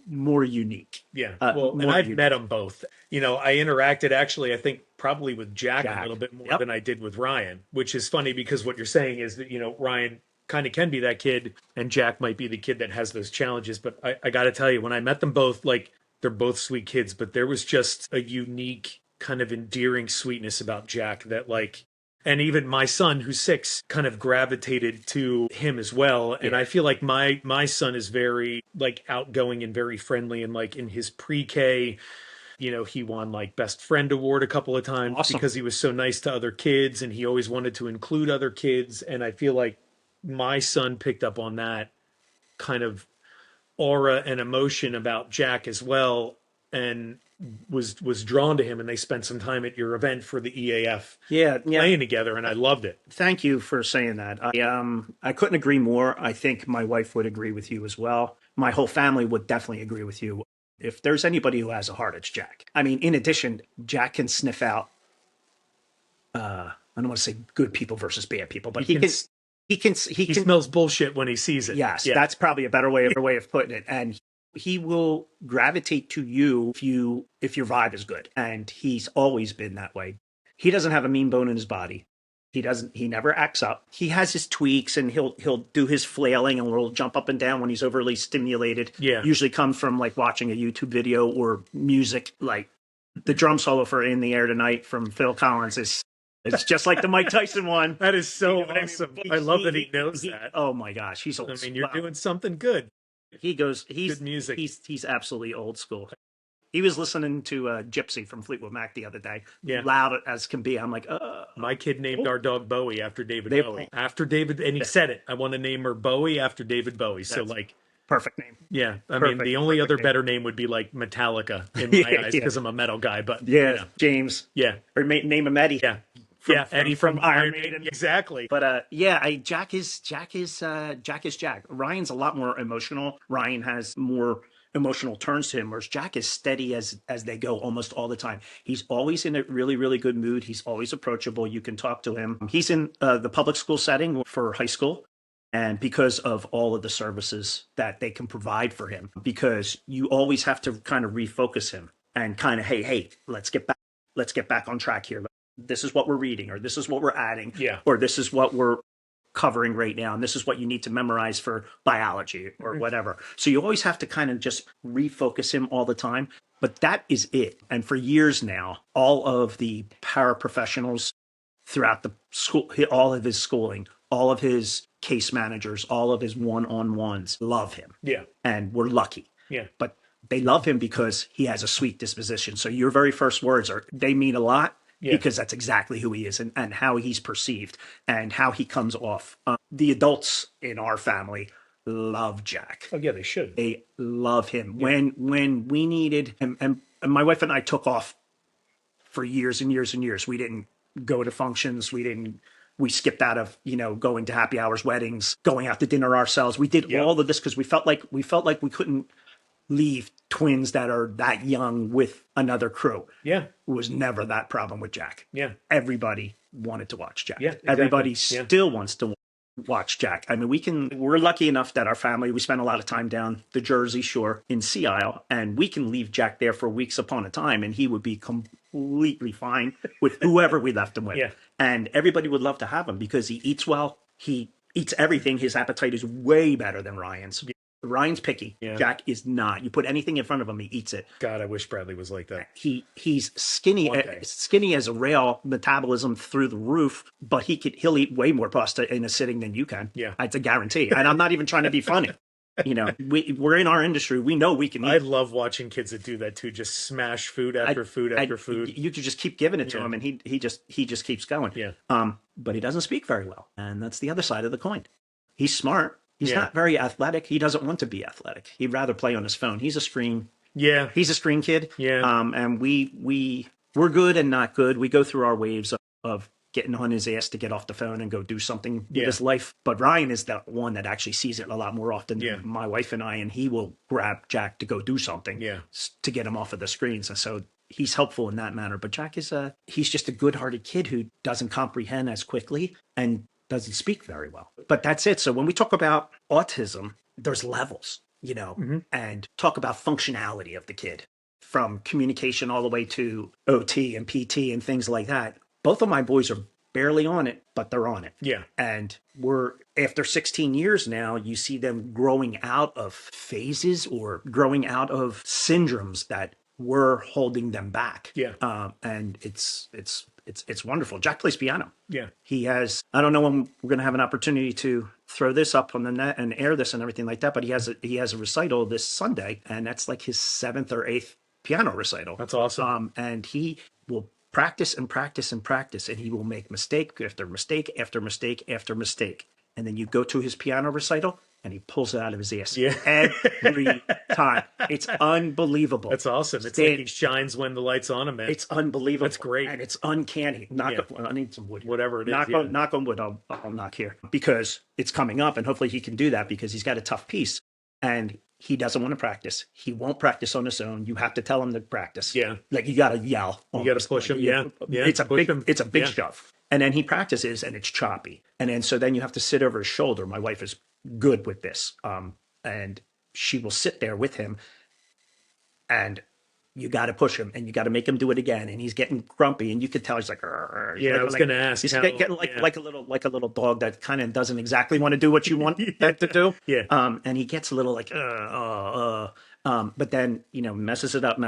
more unique.
Yeah. Well, and
more
I've
unique.
met them both. I interacted actually, I think probably with Jack a little bit more
Yep.
than I did with Ryan, which is funny because what you're saying is that, Ryan kind of can be that kid and Jack might be the kid that has those challenges. But I got to tell you, when I met them both, like, they're both sweet kids, but there was just a unique kind of endearing sweetness about Jack that like, and even my son who's 6 kind of gravitated to him as well. And
Yeah.
I feel like my son is very like outgoing and very friendly, and like in his pre-K, he won like best friend award a couple of times
Awesome.
because he was so nice to other kids and he always wanted to include other kids. And I feel like my son picked up on that kind of aura and emotion about Jack as well, and was drawn to him, and they spent some time at your event for the EAF
Yeah, yeah.
playing together, and I loved it.
Thank you for saying that. I couldn't agree more. I think my wife would agree with you as well. My whole family would definitely agree with you. If there's anybody who has a heart, it's Jack. I mean, in addition, Jack can sniff out. I don't want to say good people versus bad people, but he can
smells bullshit when he sees it.
Yes,
Yeah.
that's probably a better way of putting it. And he will gravitate to you if your vibe is good. And he's always been that way. He doesn't have a mean bone in his body. He never acts up. He has his tweaks and he'll do his flailing and will jump up and down when he's overly stimulated.
Yeah.
Usually comes from like watching a YouTube video or music. Like the drum solo for In the Air Tonight from Phil Collins is it's just like the Mike Tyson one.
That is so
what I mean?
awesome.
But
I love that he knows that.
Oh my gosh, he's old.
I mean, you're
Wow.
doing something good.
He's
Good music.
He's absolutely old school. He was listening to Gypsy from Fleetwood Mac the other day,
Yeah.
loud as can be. I'm like,
My kid named our dog Bowie after David
They-
Bowie. After David, and he said it. I want to name her Bowie after David Bowie. So
That's
like,
perfect name.
yeah. I mean,
Perfect,
the only
perfect
other
name.
better name would be like Metallica in my
Yeah,
eyes
yeah.
because I'm a metal guy. But
Yeah, James.
yeah,
Or name him Eddie.
yeah, Eddie from Iron Maiden. Exactly.
But Jack is Jack. Ryan's a lot more emotional. Ryan has more emotional turns to him, whereas Jack is steady as they go almost all the time. He's always in a really, really good mood. He's always approachable. You can talk to him. He's in the public school setting for high school. And because of all of the services that they can provide for him, because you always have to kind of refocus him and kind of, hey, let's get back on track here. This is what we're reading, or this is what we're adding,
Yeah.
or this is what we're covering right now, and this is what you need to memorize for biology or whatever. So you always have to kind of just refocus him all the time. But that is it. And for years now, all of the paraprofessionals throughout the school, all of his schooling, all of his case managers, all of his one-on-ones love him.
Yeah.
And we're lucky.
Yeah.
But they love him because he has a sweet disposition. So your very first words they mean a lot.
Yeah.
Because that's exactly who he is and how he's perceived and how he comes off. The adults in our family love Jack.
Oh yeah, they should.
They love him. Yeah. When we needed him, and my wife and I took off for years and years and years. We didn't go to functions. We skipped out of, going to happy hours, weddings, going out to dinner ourselves. We did all of this because we felt like we couldn't leave twins that are that young with another crew.
Yeah.
It was never that problem with Jack.
Yeah.
Everybody wanted to watch Jack.
Yeah, exactly.
Everybody still wants to watch Jack. I mean, we're lucky enough that our family, we spend a lot of time down the Jersey Shore in Sea Isle, and we can leave Jack there for weeks upon a time, and he would be completely fine with whoever we left him with.
Yeah.
And everybody would love to have him because he eats well. He eats everything. His appetite is way better than Ryan's. Ryan's picky.
Yeah.
Jack is not. You put anything in front of him, he eats it.
God, I wish Bradley was like that.
He's skinny, skinny as a rail, metabolism through the roof, but he'll eat way more pasta in a sitting than you can.
Yeah.
It's a guarantee. And I'm not even trying to be funny. We're in our industry. We know we can eat.
I love watching kids that do that too. Just smash food after food after food.
You could just keep giving it to him, and he just keeps going.
Yeah.
But he doesn't speak very well, and that's the other side of the coin. He's smart. He's not very athletic. He doesn't want to be athletic. He'd rather play on his phone. He's a screen.
Yeah.
He's a screen kid.
Yeah.
And we're good and not good. We go through our waves of getting on his ass to get off the phone and go do something with his life. But Ryan is the one that actually sees it a lot more often than my wife and I, and he will grab Jack to go do something to get him off of the screens. And so he's helpful in that manner. But Jack he's just a good-hearted kid who doesn't comprehend as quickly and doesn't speak very well. But that's it. So when we talk about autism, there's levels, and talk about functionality of the kid, from communication all the way to OT and PT and things like that. Both of my boys are barely on it, but they're on it.
Yeah.
And after 16 years now, you see them growing out of phases or growing out of syndromes that we're holding them back.
Yeah.
And it's wonderful. Jack plays piano.
Yeah.
He has, I don't know when we're going to have an opportunity to throw this up on the net and air this and everything like that, but he has a recital this Sunday, and that's like his seventh or eighth piano recital.
That's awesome.
And he will practice and practice and practice, and he will make mistake after mistake after mistake after mistake. And then you go to his piano recital, and he pulls it out of his ass
Yeah.
every time. It's unbelievable.
That's awesome. It's like he shines when the light's on him, man.
It's unbelievable.
That's great.
And it's uncanny. I need some wood here.
Whatever it is.
Knock on wood. I'll knock here because it's coming up, and hopefully he can do that because he's got a tough piece and he doesn't want to practice. He won't practice on his own. You have to tell him to practice.
Yeah.
Like you got to yell.
You got to push him. Yeah.
It's a big
Yeah.
shove. And then he practices and it's choppy. And then so then you have to sit over his shoulder. My wife is good with this. And she will sit there with him and you got to push him and you got to make him do it again. And he's getting grumpy and you could tell he's like,
yeah, I was going to ask.
He's getting like a little dog that kind of doesn't exactly want to do what you want that to do.
Yeah.
And he gets a little like, but then, messes it up.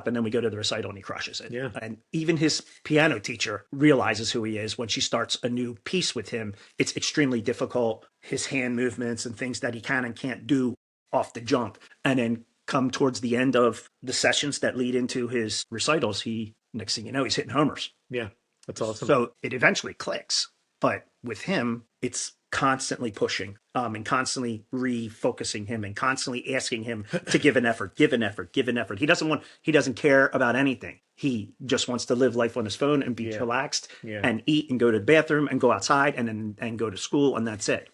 And then we go to the recital and he crushes it.
Yeah.
And even his piano teacher realizes who he is when she starts a new piece with him. It's extremely difficult. His hand movements and things that he can and can't do off the jump. And then come towards the end of the sessions that lead into his recitals, next thing you know, he's hitting homers.
Yeah. That's awesome.
So it eventually clicks. But with him, it's constantly pushing and constantly refocusing him and constantly asking him to give an effort. He doesn't care about anything. He just wants to live life on his phone and be relaxed and eat and go to the bathroom and go outside and go to school. And that's it.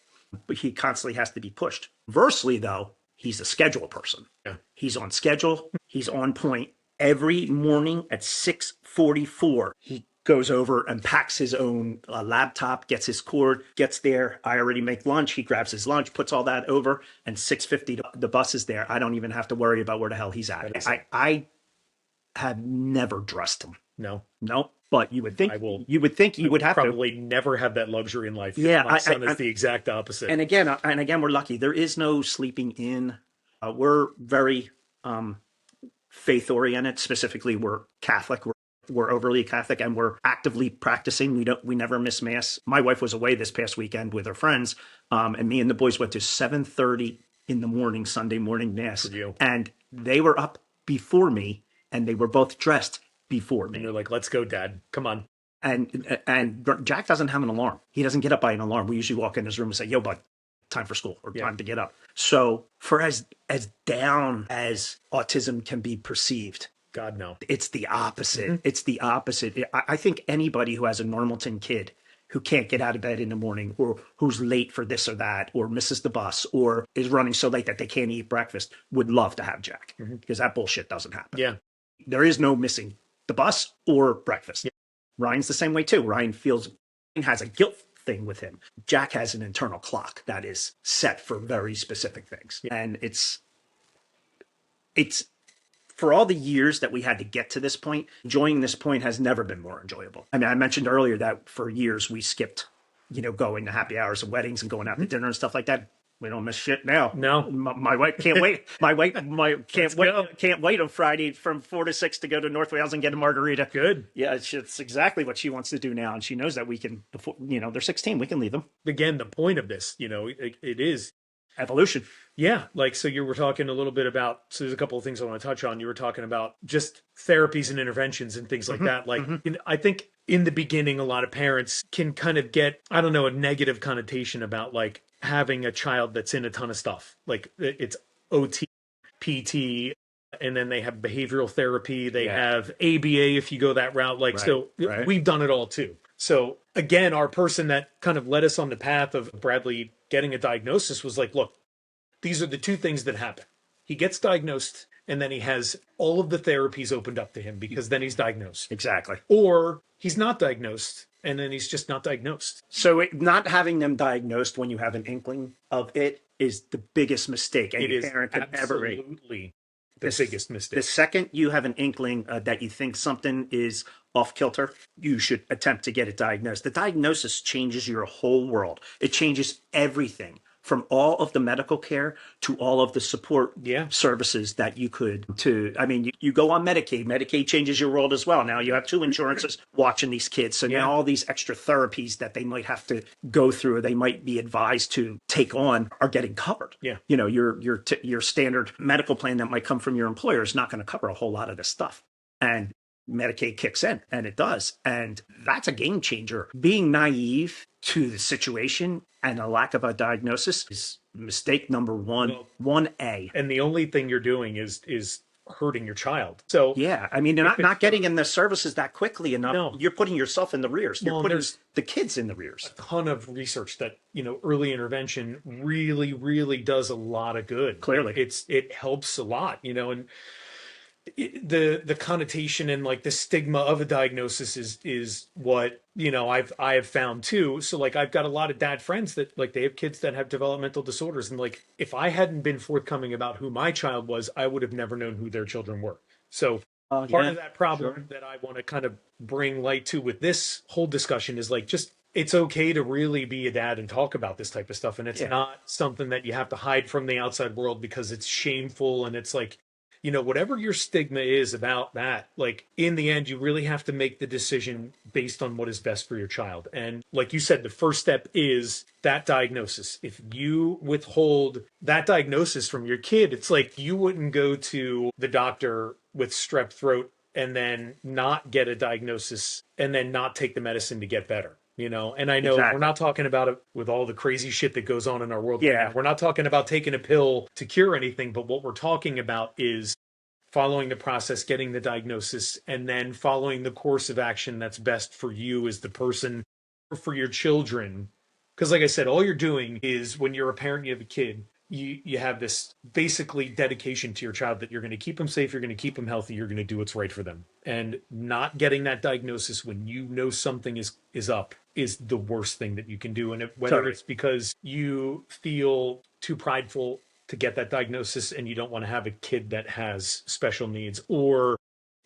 But he constantly has to be pushed. Conversely, though, he's a schedule person.
Yeah.
He's on schedule. He's on point. Every morning at 6:44, he goes over and packs his own laptop, gets his cord, gets there. I already make lunch. He grabs his lunch, puts all that over, and 6:50, the bus is there. I don't even have to worry about where the hell he's at. I have never dressed him.
No.
But you would think you would have
probably never have that luxury in life.
Yeah,
my son is the exact opposite.
And again, we're lucky. There is no sleeping in. We're very faith oriented. Specifically, we're Catholic. We're overly Catholic, and we're actively practicing. We never miss mass. My wife was away this past weekend with her friends, and me and the boys went to 7:30 in the morning, Sunday morning mass, and they were up before me, and they were both dressed before me.
And you're like, "Let's go, Dad. Come on."
And Jack doesn't have an alarm. He doesn't get up by an alarm. We usually walk in his room and say, "Yo, bud, time for school," or "Time to get up." So for as down as autism can be perceived,
God, no.
it's the opposite. It's the opposite. I think anybody who has a Normalton kid who can't get out of bed in the morning or who's late for this or that or misses the bus or is running so late that they can't eat breakfast would love to have Jack because that bullshit doesn't happen.
Yeah.
There is no missing the bus or breakfast. Yeah. Ryan's the same way too. Ryan has a guilt thing with him. Jack has an internal clock that is set for very specific things. Yeah. And it's for all the years that we had to get to this point, enjoying this point has never been more enjoyable. I mean, I mentioned earlier that for years we skipped, going to happy hours and weddings and going out to dinner and stuff like that. We don't miss shit now.
No,
my wife can't wait. My wife can't wait on Friday from 4 to 6 to go to North Wales and get a margarita.
Good.
Yeah, it's exactly what she wants to do now, and she knows that we can. Before they're 16, we can leave them.
Again, the point of this, it is
evolution.
Yeah, so you were talking a little bit about. So there's a couple of things I want to touch on. You were talking about just therapies and interventions and things like that. I think in the beginning, a lot of parents can kind of get, I don't know, a negative connotation about having a child that's in a ton of stuff. It's OT, PT, and then they have behavioral therapy. They have ABA if you go that route. We've done it all too. So again, our person that kind of led us on the path of Bradley getting a diagnosis was like, look, these are the two things that happen. He gets diagnosed and then he has all of the therapies opened up to him because then he's diagnosed.
Exactly.
Or he's not diagnosed and then he's just not diagnosed.
So not having them diagnosed when you have an inkling of it is the biggest mistake any parent can ever make.
Absolutely the biggest mistake.
The second you have an inkling that you think something is off kilter, you should attempt to get it diagnosed. The diagnosis changes your whole world. It changes everything from all of the medical care to all of the support
Yeah.
services that you could to, I mean, you go on Medicaid changes your world as well. Now you have two insurances watching these kids. So
Yeah.
now all these extra therapies that they might have to go through or they might be advised to take on are getting covered.
Yeah.
You know, your standard medical plan that might come from your employer is not going to cover a whole lot of this stuff. And Medicaid kicks in, and it does. And that's a game changer. Being naive to the situation and a lack of a diagnosis is mistake number one,
Well,
1A.
and the only thing you're doing is hurting your child. So
Yeah, I mean, you're not getting in the services that quickly enough.
No.
You're putting yourself in the rears. You're
Well,
putting
there's
the kids in the rears.
a ton of research that, early intervention really, really does a lot of good.
Clearly.
It helps a lot, and the connotation and like the stigma of a diagnosis is what I have found too. So like I've got a lot of dad friends that like they have kids that have developmental disorders, and like if I hadn't been forthcoming about who my child was, I would have never known who their children were. So part
Yeah,
of that problem
sure.
that I want to kind of bring light to with this whole discussion is like just it's okay to really be a dad and talk about this type of stuff, and it's
Yeah.
not something that you have to hide from the outside world because it's shameful, and it's like whatever your stigma is about that, like in the end, you really have to make the decision based on what is best for your child. And like you said, the first step is that diagnosis. If you withhold that diagnosis from your kid, it's like you wouldn't go to the doctor with strep throat and then not get a diagnosis and then not take the medicine to get better. And I know
Exactly.
we're not talking about it with all the crazy shit that goes on in our world.
Yeah.
We're not talking about taking a pill to cure anything, but what we're talking about is following the process, getting the diagnosis, and then following the course of action that's best for you as the person or for your children. Because like I said, all you're doing is when you're a parent, you have a kid, you have this basically dedication to your child that you're going to keep them safe, you're going to keep them healthy, you're going to do what's right for them. And not getting that diagnosis when you know something is up is the worst thing that you can do. And whether
Totally.
it's because you feel too prideful to get that diagnosis and you don't want to have a kid that has special needs, or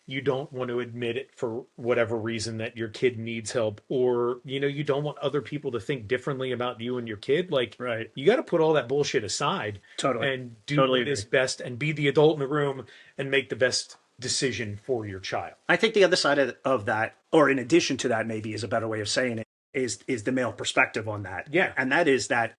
you don't want to admit it for whatever reason that your kid needs help, or you don't want other people to think differently about you and your kid, like
Right.
you got to put all that bullshit aside
Totally.
and do
Totally
what is
agree.
best and be the adult in the room and make the best decision for your child.
I think the other side of that, or in addition to that, maybe is a better way of saying it, is the male perspective on that.
Yeah.
And that is that,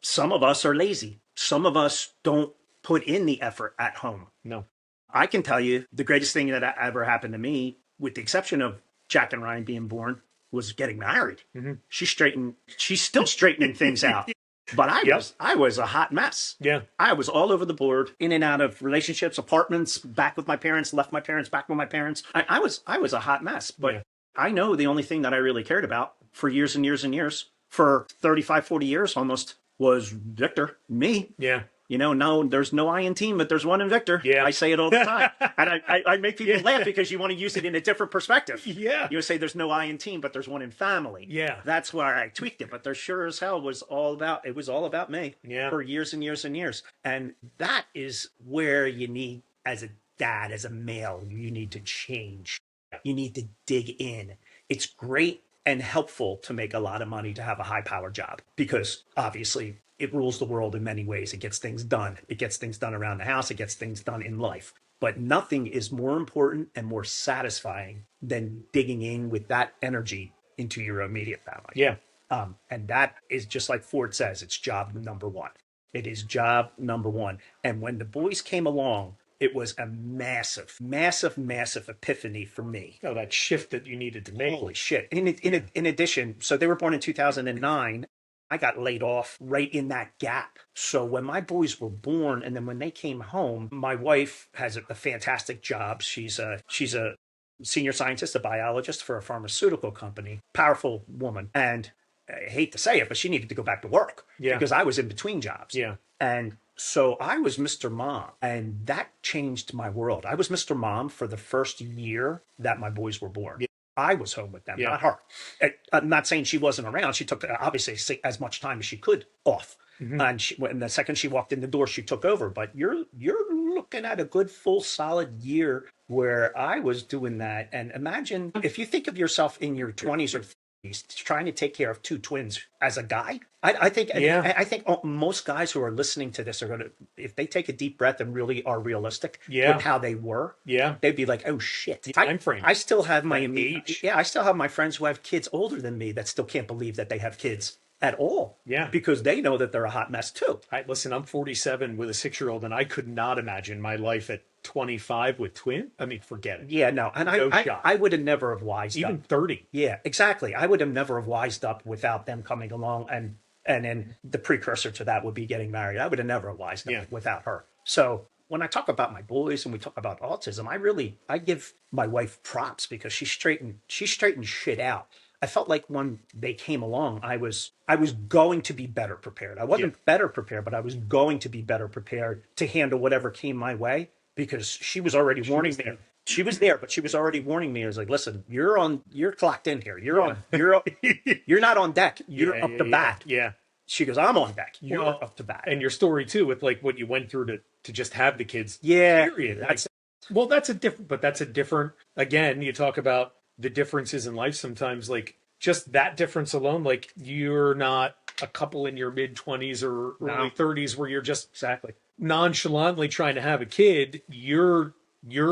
some of us are lazy. Some of us don't put in the effort at home.
No.
I can tell you the greatest thing that ever happened to me, with the exception of Jack and Ryan being born, was getting married.
Mm-hmm.
She's still straightening things out. But I was a hot mess.
Yeah.
I was all over the board, in and out of relationships, apartments, back with my parents, left my parents, back with my parents. I was a hot mess. But
Yeah.
I know the only thing that I really cared about for years and years and years, for 35, 40 years almost, was Victor, me.
Yeah.
No, there's no I in team, but there's one in Victor.
Yeah.
I say it all the time. And I make people
Yeah.
laugh because you want to use it in a different perspective.
Yeah.
You would say there's no I in team, but there's one in family.
Yeah.
That's where I tweaked it. But there sure as hell was all about me
Yeah.
for years and years and years. And that is where you need, as a dad, as a male, you need to change. You need to dig in. It's great and helpful to make a lot of money to have a high power job, because obviously it rules the world in many ways. It gets things done. It gets things done around the house. It gets things done in life. But nothing is more important and more satisfying than digging in with that energy into your immediate family.
Yeah.
And that is, just like Ford says, it's job number one. It is job number one. And when the boys came along, it was a massive, massive, massive epiphany for me.
Oh, that shift that you needed to make.
Holy shit. In addition, so they were born in 2009. I got laid off right in that gap. So when my boys were born, and then when they came home, my wife has a fantastic job. She's a senior scientist, a biologist for a pharmaceutical company. Powerful woman. And I hate to say it, but she needed to go back to work.
Yeah.
Because I was in between jobs.
Yeah.
And so I was Mr. Mom, and that changed my world. I was Mr. Mom for the first year that my boys were born.
Yeah.
I was home with them,
Yeah.
not her. I'm not saying she wasn't around. She took, obviously, as much time as she could off.
Mhm.
And when the second she walked in the door, she took over. But you're looking at a good, full, solid year where I was doing that. And imagine if you think of yourself in your 20s or 30s, trying to take care of two twins as a guy. I think
Yeah.
I think most guys who are listening to this are going to, if they take a deep breath and really are realistic with
Yeah.
how they were,
Yeah.
they'd be like, "Oh shit!"
The time frame,
I still have my
that age.
yeah, I still have my friends who have kids older than me that still can't believe that they have kids at all
Yeah.
because they know that they're a hot mess too.
Listen, I'm 47 with a 6-year-old, and I could not imagine my life at 25 with twin. I mean, forget it.
Yeah, no, and
No shot.
I would have never have wised
Even
up.
30.
Yeah, exactly. I would have never have wised up without them coming along, and then the precursor to that would be getting married. I would have never wised
Yeah.
up without her. So when I talk about my boys and we talk about autism, I give my wife props because she straightened shit out. I felt like when they came along, I was going to be better prepared. I
Yeah.
wasn't better prepared, but I was going to be better prepared to handle whatever came my way because she was already warning
was
me.
there.
She was there, but she was already warning me. I was like, "Listen, you're clocked in here. You're not on deck. You're
Yeah,
up
yeah,
to
yeah.
bat."
Yeah.
She goes, "I'm on deck. You're
Well,
up to bat."
and your story too, with like what you went through to just have the kids.
Yeah,
Period. Like,
that's
well, that's a different. Again, you talk about the differences in life. Sometimes, like just that difference alone, like you're not a couple in your mid 20s or early
no,
30s where you're just
exactly.
nonchalantly trying to have a kid. You're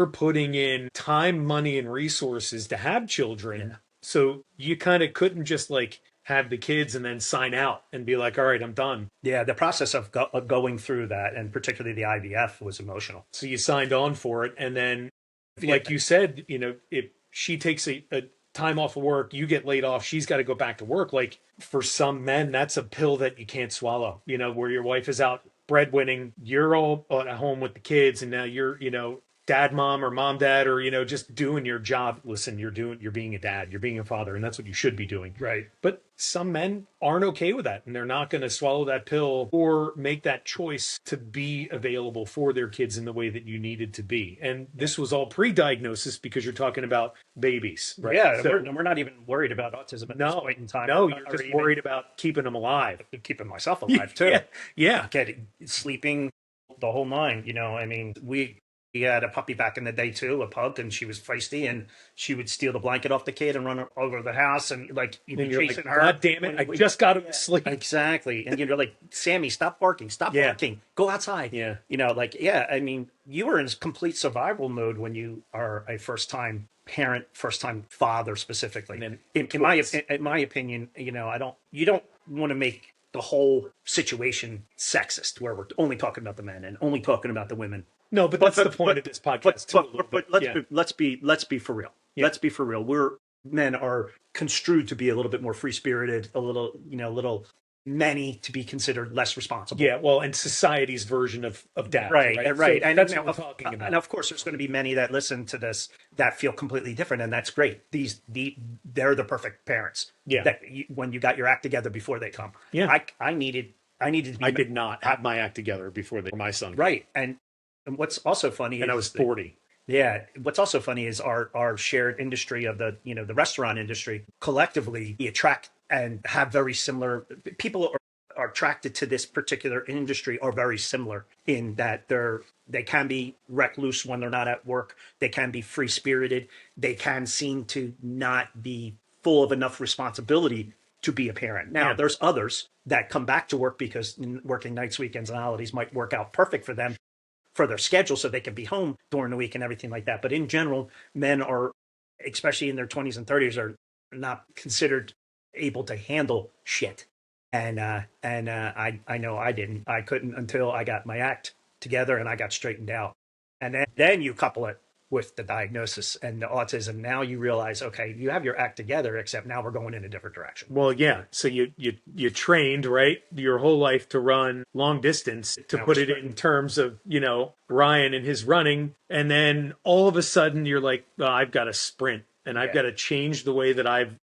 putting in time, money, and resources to have children.
Yeah.
So you kind of couldn't just like have the kids and then sign out and be like, all right, I'm done.
Yeah, the process of going through that, and particularly the IVF, was emotional.
So you signed on for it. And then,
Yeah,
like you said, if she takes a time off of work, you get laid off, she's got to go back to work. Like for some men, that's a pill that you can't swallow, where your wife is out breadwinning, you're all at home with the kids, and now you're, dad, mom, or mom, dad, or, just doing your job. Listen, you're being a dad, you're being a father, and that's what you should be doing.
right.
But some men aren't okay with that, and they're not going to swallow that pill or make that choice to be available for their kids in the way that you needed to be. And this was all pre-diagnosis because you're talking about babies, right?
Yeah,
So,
we're not even worried about autism at this
no,
point in time.
no,
Or
you're just
even
worried about keeping them alive.
keeping myself alive too.
Yeah, yeah,
Getting sleeping, the whole nine. I mean, we had a puppy back in the day too, a pug, and she was feisty, and she would steal the blanket off the kid and run over the house, and like you'd be
and you're
chasing
like,
her.
God damn it, I just got to sleep.
Exactly, and you're like, Sammy, stop barking,
Yeah.
go outside.
Yeah.
Like, yeah, I mean, you were in complete survival mode when you are a first time parent, first time father specifically.
And then
In my opinion, you don't want to make the whole situation sexist where we're only talking about the men and only talking about the women.
No, but that's the point of this podcast too.
But
Yeah.
let's be for real.
Yeah.
Let's be for real. Men are construed to be a little bit more free spirited, a little many to be considered less responsible.
Yeah, well, and society's version of dad,
Right.
So
And
that's what we're talking about.
And of course, there's going to be many that listen to this that feel completely different, and that's great. They're the perfect parents.
Yeah.
When you got your act together before they come.
Yeah.
I needed to be
I did not have my act together before my son.
right. And what's also funny
And
is
I was 40.
yeah. What's also funny is our shared industry of the restaurant industry. Collectively, we attract and have very similar people are attracted to this particular industry are very similar in that they can be recluse when they're not at work. They can be free spirited. They can seem to not be full of enough responsibility to be a parent. Now,
Yeah.
there's others that come back to work because working nights, weekends, and holidays might work out perfect for them for their schedule so they can be home during the week and everything like that. But in general, men are, especially in their 20s and 30s, are not considered able to handle shit. And I know I didn't. I couldn't until I got my act together and I got straightened out. And then you couple it with the diagnosis and the autism. Now you realize, okay, you have your act together, except now we're going in a different direction.
Well, yeah. So you trained, right, your whole life to run long distance, to
Now
put
we're
it in terms of, Ryan and his running. And then all of a sudden you're like, oh, I've got to sprint and I've got to change the way that I've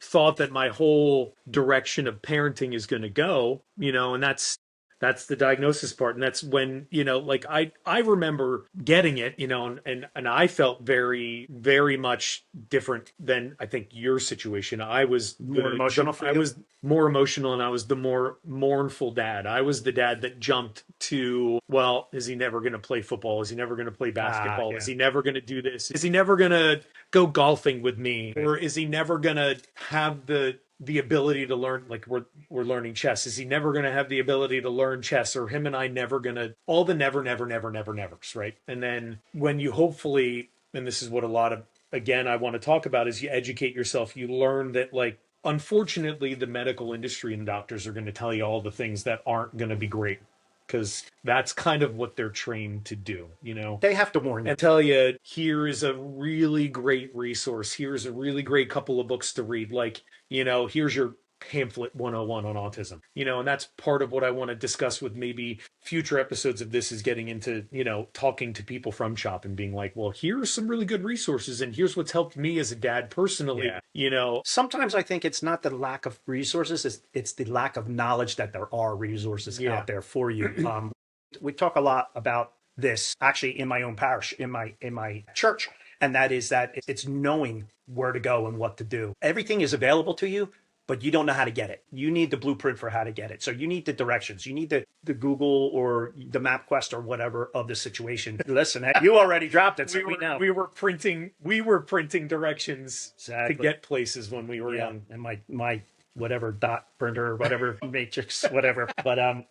thought that my whole direction of parenting is going to go, and that's That's the diagnosis part. And that's when, like I remember getting it, and I felt very, very much different than I think your situation. I was
More emotional for
I
you?
was more emotional, and I was the more mournful dad. I was the dad that jumped to, well, is he never going to play football? Is he never going to play
Ah,
basketball? Is
yeah.
he never going to do this? Is he never going to go golfing with me?
Right.
Or is he never going to have the ability to learn, like we're learning chess? Is he never going to have the ability to learn chess? Or him and I never going to, all the never, never, never, never, nevers, right? And then when you hopefully, and this is what a lot of, again, I want to talk about, is you educate yourself. You learn that, like, unfortunately, the medical industry and doctors are going to tell you all the things that aren't going to be great, because that's kind of what they're trained to do,
They have to warn you.
and tell you, here is a really great resource. Here's a really great couple of books to read. Like, here's your pamphlet 101 on autism. And that's part of what I want to discuss with maybe future episodes of this, is getting into, talking to people from CHOP and being like, well, here's some really good resources, and here's what's helped me as a dad personally.
Yeah. Sometimes I think it's not the lack of resources, it's the lack of knowledge that there are resources
Yeah.
out there for you. We talk a lot about this actually in my own parish, in my church, and that is that it's knowing where to go and what to do. Everything is available to you, but you don't know how to get it. You need the blueprint for how to get it. So you need the directions. You need the Google or the MapQuest or whatever of the situation. Listen, you already dropped it, so we know.
We were printing directions
Exactly.
to get places when we were young.
And my whatever dot printer or whatever matrix, whatever. But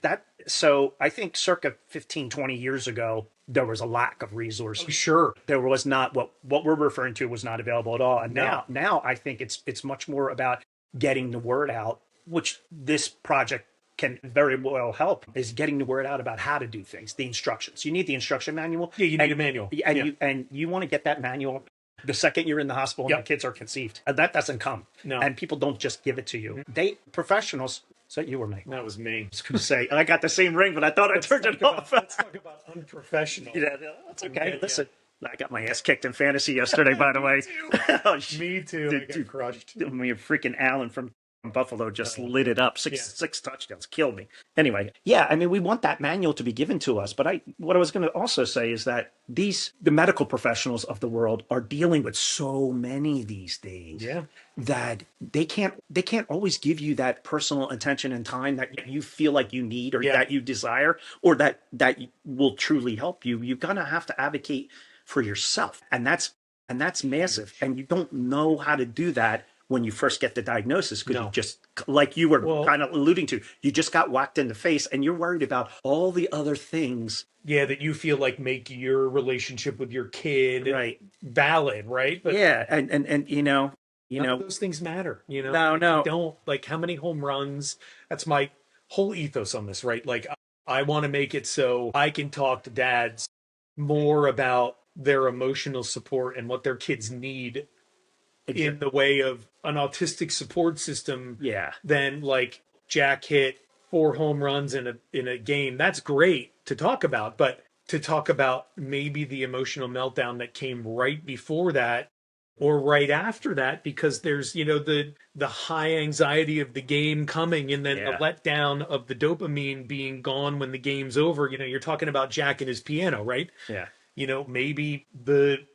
that, so I think circa 15, 20 years ago, there was a lack of resources.
Sure.
There was not what we're referring to was not available at all. And
No.
now I think it's much more about getting the word out, which this project can very well help, is getting the word out about how to do things, the instructions. You need the instruction manual.
Yeah, you need a manual.
And you want to get that manual the second you're in the hospital and
Yep.
the kids are conceived. And that doesn't come.
No.
And people don't just give it to you. They professionals. So you or me? I
That was me.
was going to say, I got the same ring, but I thought I turned it off.
Let's talk about unprofessional.
Yeah, that's okay.
Yeah.
Listen, I got my ass kicked in fantasy yesterday, by the way. Oh,
Me too. I got
Dude.
crushed.
Me and freaking Allen from Buffalo just lit it up. Six touchdowns, killed me. Anyway, yeah, I mean, we want that manual to be given to us. But what I was going to also say is that the medical professionals of the world are dealing with so many these days.
Yeah.
That they can't always give you that personal attention and time that you feel like you need, or
Yeah.
that you desire, or that will truly help you. You're gonna have to advocate for yourself, and that's massive. And you don't know how to do that when you first get the diagnosis, because
No.
you just, like you were kind of alluding to, you just got whacked in the face, and you're worried about all the other things.
Yeah, that you feel like make your relationship with your kid
Right.
valid, right? But
Yeah, and
none of those things matter.
No.
They don't, like, how many home runs. That's my whole ethos on this, right? Like, I want to make it so I can talk to dads more about their emotional support and what their kids need in the way of an autistic support system.
Yeah.
Than, like, Jack hit 4 home runs in a game. That's great to talk about, but to talk about maybe the emotional meltdown that came right before that or right after that, because there's, the high anxiety of the game coming, and then the letdown of the dopamine being gone when the game's over. You're talking about Jack and his piano, right?
Yeah.
Maybe the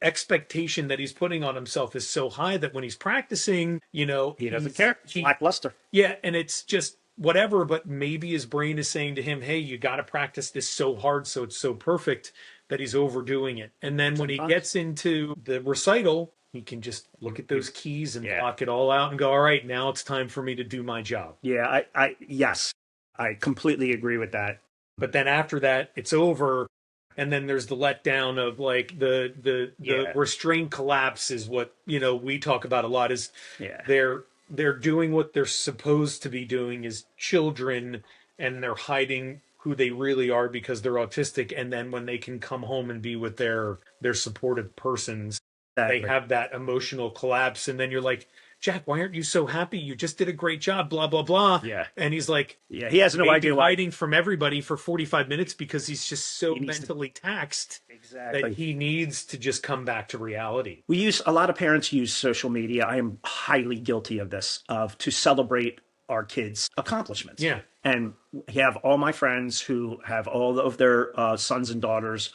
expectation that he's putting on himself is so high that when he's practicing,
He doesn't care. Lackluster.
Yeah, and it's just whatever, but maybe his brain is saying to him, hey, you got to practice this so hard so it's so perfect, that he's overdoing it. And then when he gets into the recital, he can just look at those keys and block it all out and go, all right, now it's time for me to do my job.
Yeah, yes, I completely agree with that.
But then after that, it's over. And then there's the letdown of, like, the restraint collapse is what, we talk about a lot, is they're doing what they're supposed to be doing as children, and they're hiding who they really are because they're autistic. And then when they can come home and be with their supportive persons, they have that emotional collapse. And then you're like, Jack, why aren't you so happy? You just did a great job, blah, blah, blah.
Yeah.
And he's like,
yeah, he has no idea why.
Hiding from everybody for 45 minutes because he's just so mentally taxed that he needs to just come back to reality.
A lot of parents use social media. I am highly guilty of this, to celebrate our kids' accomplishments.
Yeah.
And you have all my friends who have all of their sons and daughters,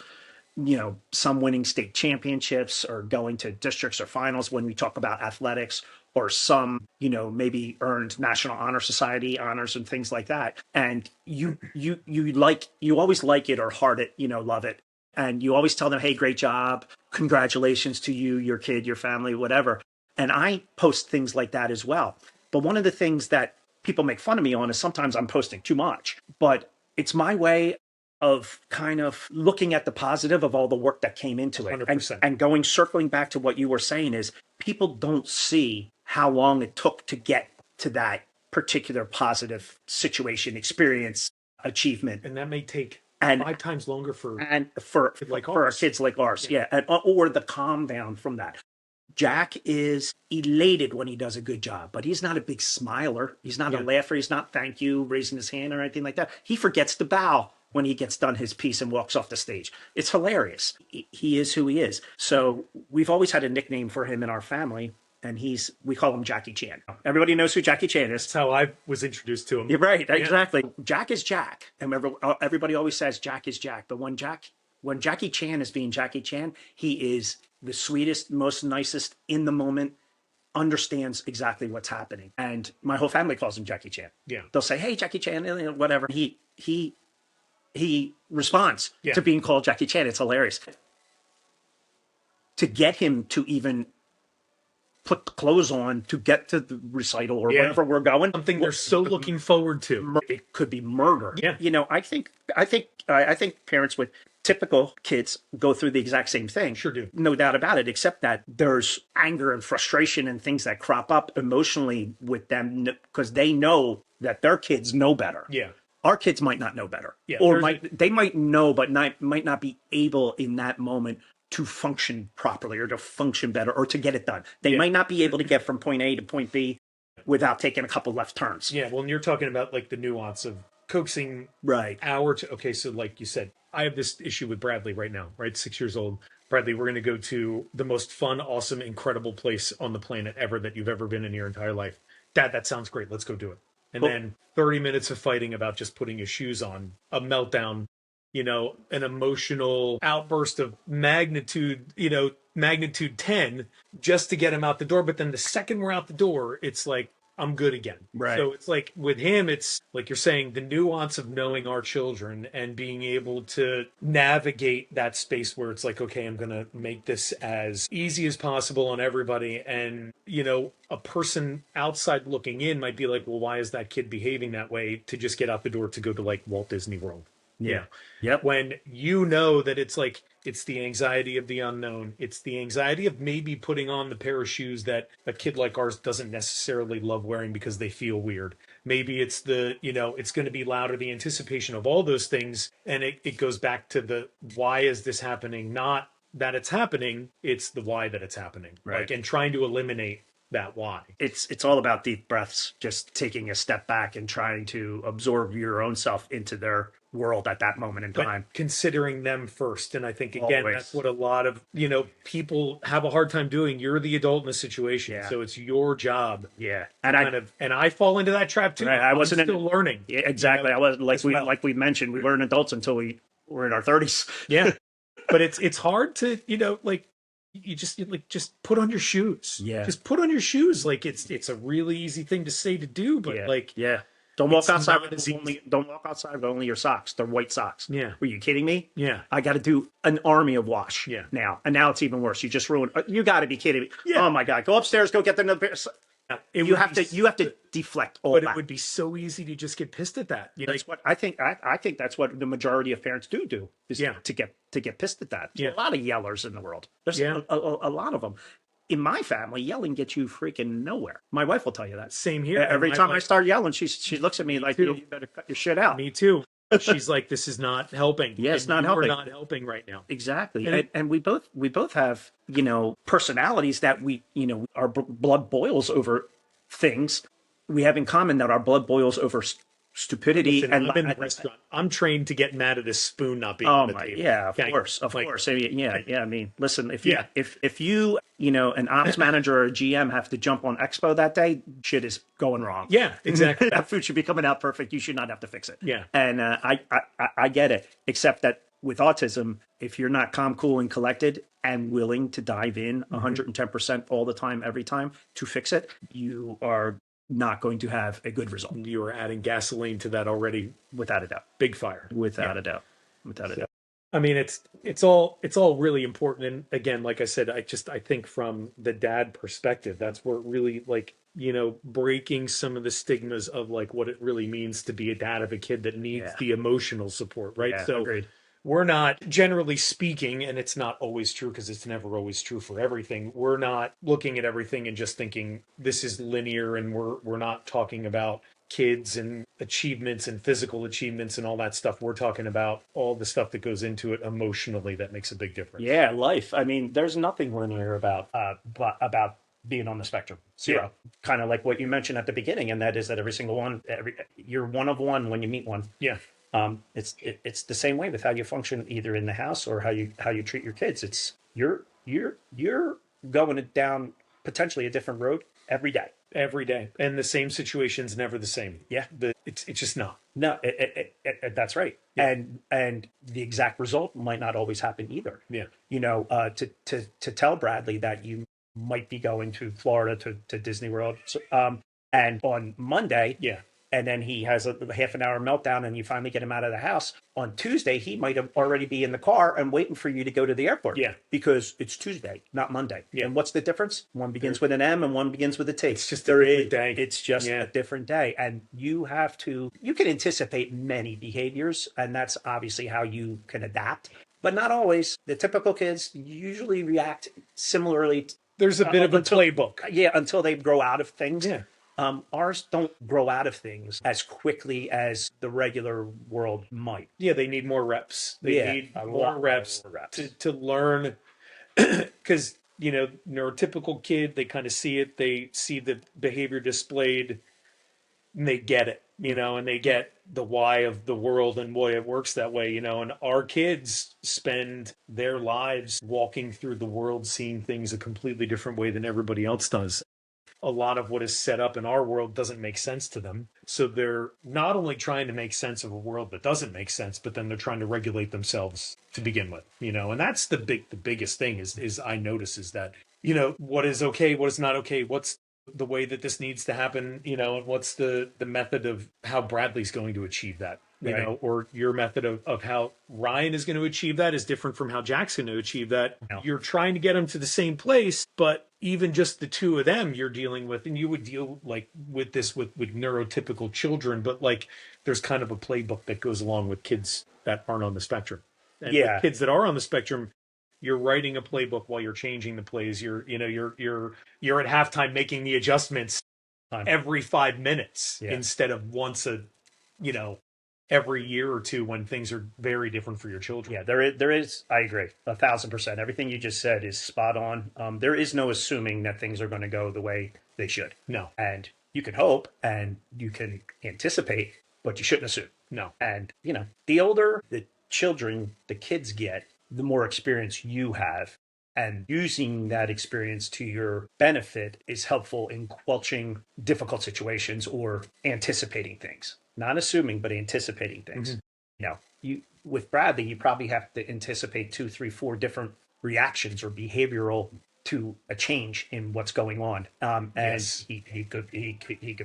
some winning state championships or going to districts or finals when we talk about athletics, or some, maybe earned National Honor Society honors and things like that. And you always like it or heart it, love it. And you always tell them, hey, great job. Congratulations to you, your kid, your family, whatever. And I post things like that as well. But one of the things that people make fun of me on is sometimes I'm posting too much, but it's my way of kind of looking at the positive of all the work that came into it.
100%.
And circling back to what you were saying is people don't see how long it took to get to that particular positive situation, experience, achievement.
And that may take
And
5 times longer for
for our kids like ours, yeah. Or the calm down from that. Jack is elated when he does a good job, but he's not a big smiler. He's not a laugher. He's not thank you, raising his hand or anything like that. He forgets to bow when he gets done his piece and walks off the stage. It's hilarious. He is who he is. So we've always had a nickname for him in our family, and we call him Jackie Chan. Everybody knows who Jackie Chan is.
That's how I was introduced to him.
You're right, exactly. Jack is Jack. And everybody always says Jack is Jack. But when Jackie Chan is being Jackie Chan, he is the sweetest, most nicest in the moment, understands exactly what's happening. And my whole family calls him Jackie Chan.
Yeah.
They'll say, hey, Jackie Chan, whatever. He responds to being called Jackie Chan. It's hilarious. To get him to even put the clothes on to get to the recital or wherever we're going.
Something they're so looking forward to.
It could be murder.
Yeah.
I think parents with typical kids go through the exact same thing.
Sure do.
No doubt about it, except that there's anger and frustration and things that crop up emotionally with them because they know that their kids know better.
Yeah.
Our kids might not know better.
Yeah.
Or they might know, but might not be able in that moment to function properly or to function better or to get it done. They might not be able to get from point A to point B without taking a couple left turns.
Yeah. Well, and you're talking about like the nuance of coaxing okay, so like you said, I have this issue with Bradley right now, right? 6 years old. Bradley, we're going to go to the most fun, awesome, incredible place on the planet ever that you've ever been in your entire life. Dad, that sounds great. Let's go do it. And then 30 minutes of fighting about just putting his shoes on, a meltdown, an emotional outburst of magnitude 10 just to get him out the door. But then the second we're out the door, it's like, I'm good again.
Right.
So it's like with him, it's like you're saying, the nuance of knowing our children and being able to navigate that space where it's like, okay, I'm going to make this as easy as possible on everybody. And, a person outside looking in might be like, well, why is that kid behaving that way to just get out the door to go to like Walt Disney World?
Yeah. Yep.
When you know that it's like, it's the anxiety of the unknown. It's the anxiety of maybe putting on the pair of shoes that a kid like ours doesn't necessarily love wearing because they feel weird. Maybe it's it's going to be louder, the anticipation of all those things. And it goes back to the why is this happening? Not that it's happening, it's the why that it's happening.
Right.
And trying to eliminate that why.
It's all about deep breaths, just taking a step back and trying to absorb your own self into their world at that moment in time.
But considering them first. And I think, again,
Always.
that's what a lot of, people have a hard time doing. You're the adult in the situation.
Yeah.
So it's your job.
Yeah.
And I fall into that trap too.
Right, I wasn't
still learning.
Yeah, exactly. I was like we mentioned, we weren't adults until we were in our 30s.
Yeah. But it's hard to, just put on your shoes.
Yeah.
Just put on your shoes. Like it's a really easy thing to say to do, but don't walk outside with only your socks. They're white socks. Yeah.
Were you kidding me?
Yeah.
I got to do an army of wash.
Yeah.
Now. And now it's even worse. You just ruined. You got to be kidding me.
Yeah.
Oh my God. Go upstairs. Go get the. You have to deflect all
but
that.
It would be so easy to just get pissed at that.
That's what I think. I think that's what the majority of parents do is to get pissed at that. There's a lot of yellers in the world. There's a lot of them. In my family, yelling gets you freaking nowhere. My wife will tell you that.
Same here.
Every time I start yelling, she looks at me like, you better cut your shit out.
Me too. She's like, this is not helping.
Yeah, it's not helping.
We're not helping right now.
Exactly. And we both have, personalities that our blood boils over things. We have in common that our blood boils over stupidity
Listen,
and
I'm in the restaurant. I'm trained to get mad at a spoon not being
oh
on the
my,
table.
yeah,
Okay.
of
Like,
course. I mean, yeah. I mean, listen,
yeah,
if you, you know, an ops manager or a GM have to jump on Expo that day, shit is going wrong.
yeah, exactly.
That food should be coming out perfect. You should not have to fix it.
Yeah.
And I get it, except that with autism, if you're not calm, cool, and collected and willing to dive in
Mhm.
110% all the time, every time to fix it, you are not going to have a good result,
You are adding gasoline to that already
without a doubt.
big fire. Yeah.
Without a doubt. Without a
So,
doubt.
I mean, it's all really important. And again, like I said, I think from the dad perspective, that's where it really like, breaking some of the stigmas of like what it really means to be a dad of a kid that needs
Yeah.
the emotional support, right?
Yeah.
So
Agreed.
we're not generally speaking, and it's not always true because it's never always true for everything. We're not looking at everything and just thinking this is linear, and we're not talking about kids and achievements and physical achievements and all that stuff. We're talking about all the stuff that goes into it emotionally that makes a big difference.
Yeah, life. I mean, there's nothing linear about being on the spectrum.
Yeah.
Zero. Kind of like what you mentioned at the beginning, and that is that every single one, you're one of one when you meet one.
Yeah.
It's the same way with how you function either in the house or how you treat your kids. It's you're going down potentially a different road every day.
Every day. And the same situation's never the same.
Yeah.
It's just not.
No, that's right.
Yeah.
And the exact result might not always happen either.
Yeah.
You know, to tell Bradley that you might be going to Florida to Disney World, and on Monday,
Yeah.
and then he has a half an hour meltdown, and you finally get him out of the house. On Tuesday, he might have already be in the car and waiting for you to go to the airport.
Yeah.
Because it's Tuesday, not Monday.
Yeah.
And what's the difference? One begins with an M and one begins with a T.
It's just a different day.
It's just
Yeah.
a different day. And you can anticipate many behaviors, and that's obviously how you can adapt, but not always. The typical kids usually react similarly.
There's a bit of a
Until-
playbook.
Yeah, until they grow out of things.
Yeah.
Ours don't grow out of things as quickly as the regular world might.
Yeah, they need more reps. They
Yeah,
need
a
more
lot
reps,
more reps.
to learn. Because, neurotypical kid, they kind of see it, they see the behavior displayed, and they get it, and they get the why of the world and why it works that way, and our kids spend their lives walking through the world, seeing things a completely different way than everybody else does. A lot of what is set up in our world doesn't make sense to them. So they're not only trying to make sense of a world that doesn't make sense, but then they're trying to regulate themselves to begin with, and that's the biggest thing is I notice is that, what is okay, what is not okay, what's the way that this needs to happen, and what's the method of how Bradley's going to achieve that,
Right.
or your method of how Ryan is going to achieve that is different from how Jack's going to achieve that.
No.
You're trying to get them to the same place, but even just the two of them you're dealing with, and you would deal like with this with neurotypical children, but like there's kind of a playbook that goes along with kids that aren't on the spectrum. And
Yeah.
with kids that are on the spectrum, you're writing a playbook while you're changing the plays. You're at halftime making the adjustments every 5 minutes
Yeah.
instead of once every year or two when things are very different for your children.
Yeah, there is. I agree 1,000%. Everything you just said is spot on. There is no assuming that things are going to go the way they should.
No,
And you can hope and you can anticipate, but you shouldn't assume.
no.
And, the older the kids get, the more experience you have. And using that experience to your benefit is helpful in quelching difficult situations or anticipating things. Not assuming, but anticipating things. You with Bradley, you probably have to anticipate 2, 3, 4 different reactions or behavioral to a change in what's going on. And
Yes.
he could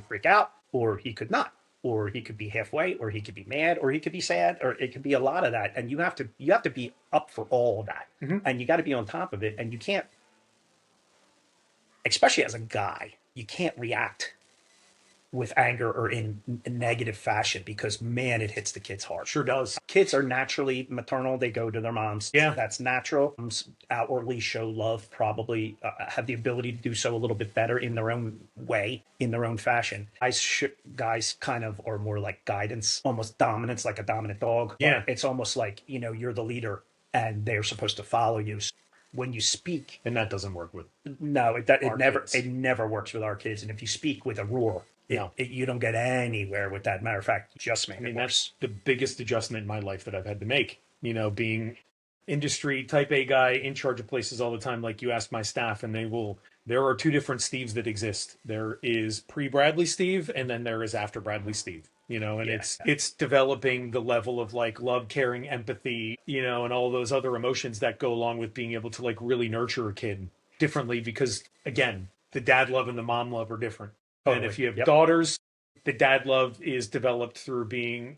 freak out, or he could not, or he could be halfway, or he could be mad, or he could be sad, or it could be a lot of that. And you have to be up for all of that, and you got to be on top of it. And you can't, especially as a guy, you can't react with anger or in a negative fashion, because man, it hits the kids hard.
Sure does.
Kids are naturally maternal. They go to their moms.
Yeah.
That's natural. Moms outwardly show love, probably have the ability to do so a little bit better in their own way, in their own fashion. Guys kind of are more like guidance, almost dominance, like a dominant dog.
Yeah.
It's almost like, you're the leader and they're supposed to follow you. When you speak,
And that doesn't work with
no,
Our
never
kids.
it never works with our kids. And if you speak with a roar,
No.
You don't get anywhere with that. Matter of fact, just
I
make
mean,
it
that's
worse.
the biggest adjustment in my life that I've had to make. Being industry type A guy in charge of places all the time. Like you ask my staff, and there are two different Steves that exist. There is pre Bradley Steve, and then there is after Bradley Steve. And
Yeah.
it's developing the level of like love, caring, empathy, and all those other emotions that go along with being able to like really nurture a kid differently because again, the dad love and the mom love are different. And
Totally.
if you have
Yep.
daughters, the dad love is developed through being,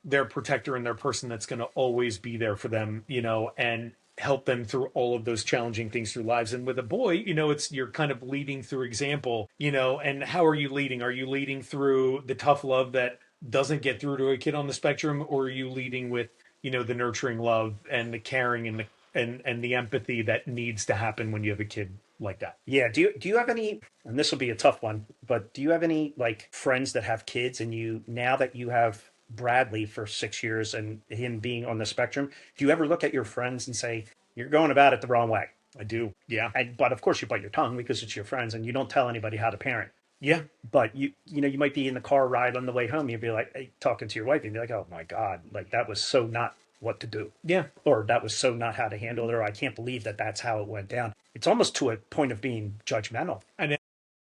their protector and their person that's going to always be there for them, and help them through all of those challenging things through lives. And with a boy, it's you're kind of leading through example, and how are you leading? Are you leading through the tough love that doesn't get through to a kid on the spectrum, or are you leading with, the nurturing love and the caring and the empathy that needs to happen when you have a kid like that?
Yeah. Do you have any? And this will be a tough one, but do you have any like friends that have kids, and you now that you have Bradley for 6 years and him being on the spectrum, do you ever look at your friends and say you're going about it the wrong way?
I do. Yeah.
And but of course you bite your tongue because it's your friends, and you don't tell anybody how to parent.
Yeah.
But you might be in the car ride on the way home. You'd be like, hey, talking to your wife, you'd be like, oh my God, like that was so not what to do,
Yeah.
or that was so not how to handle it, or I can't believe that that's how it went down. It's almost to a point of being judgmental.
And in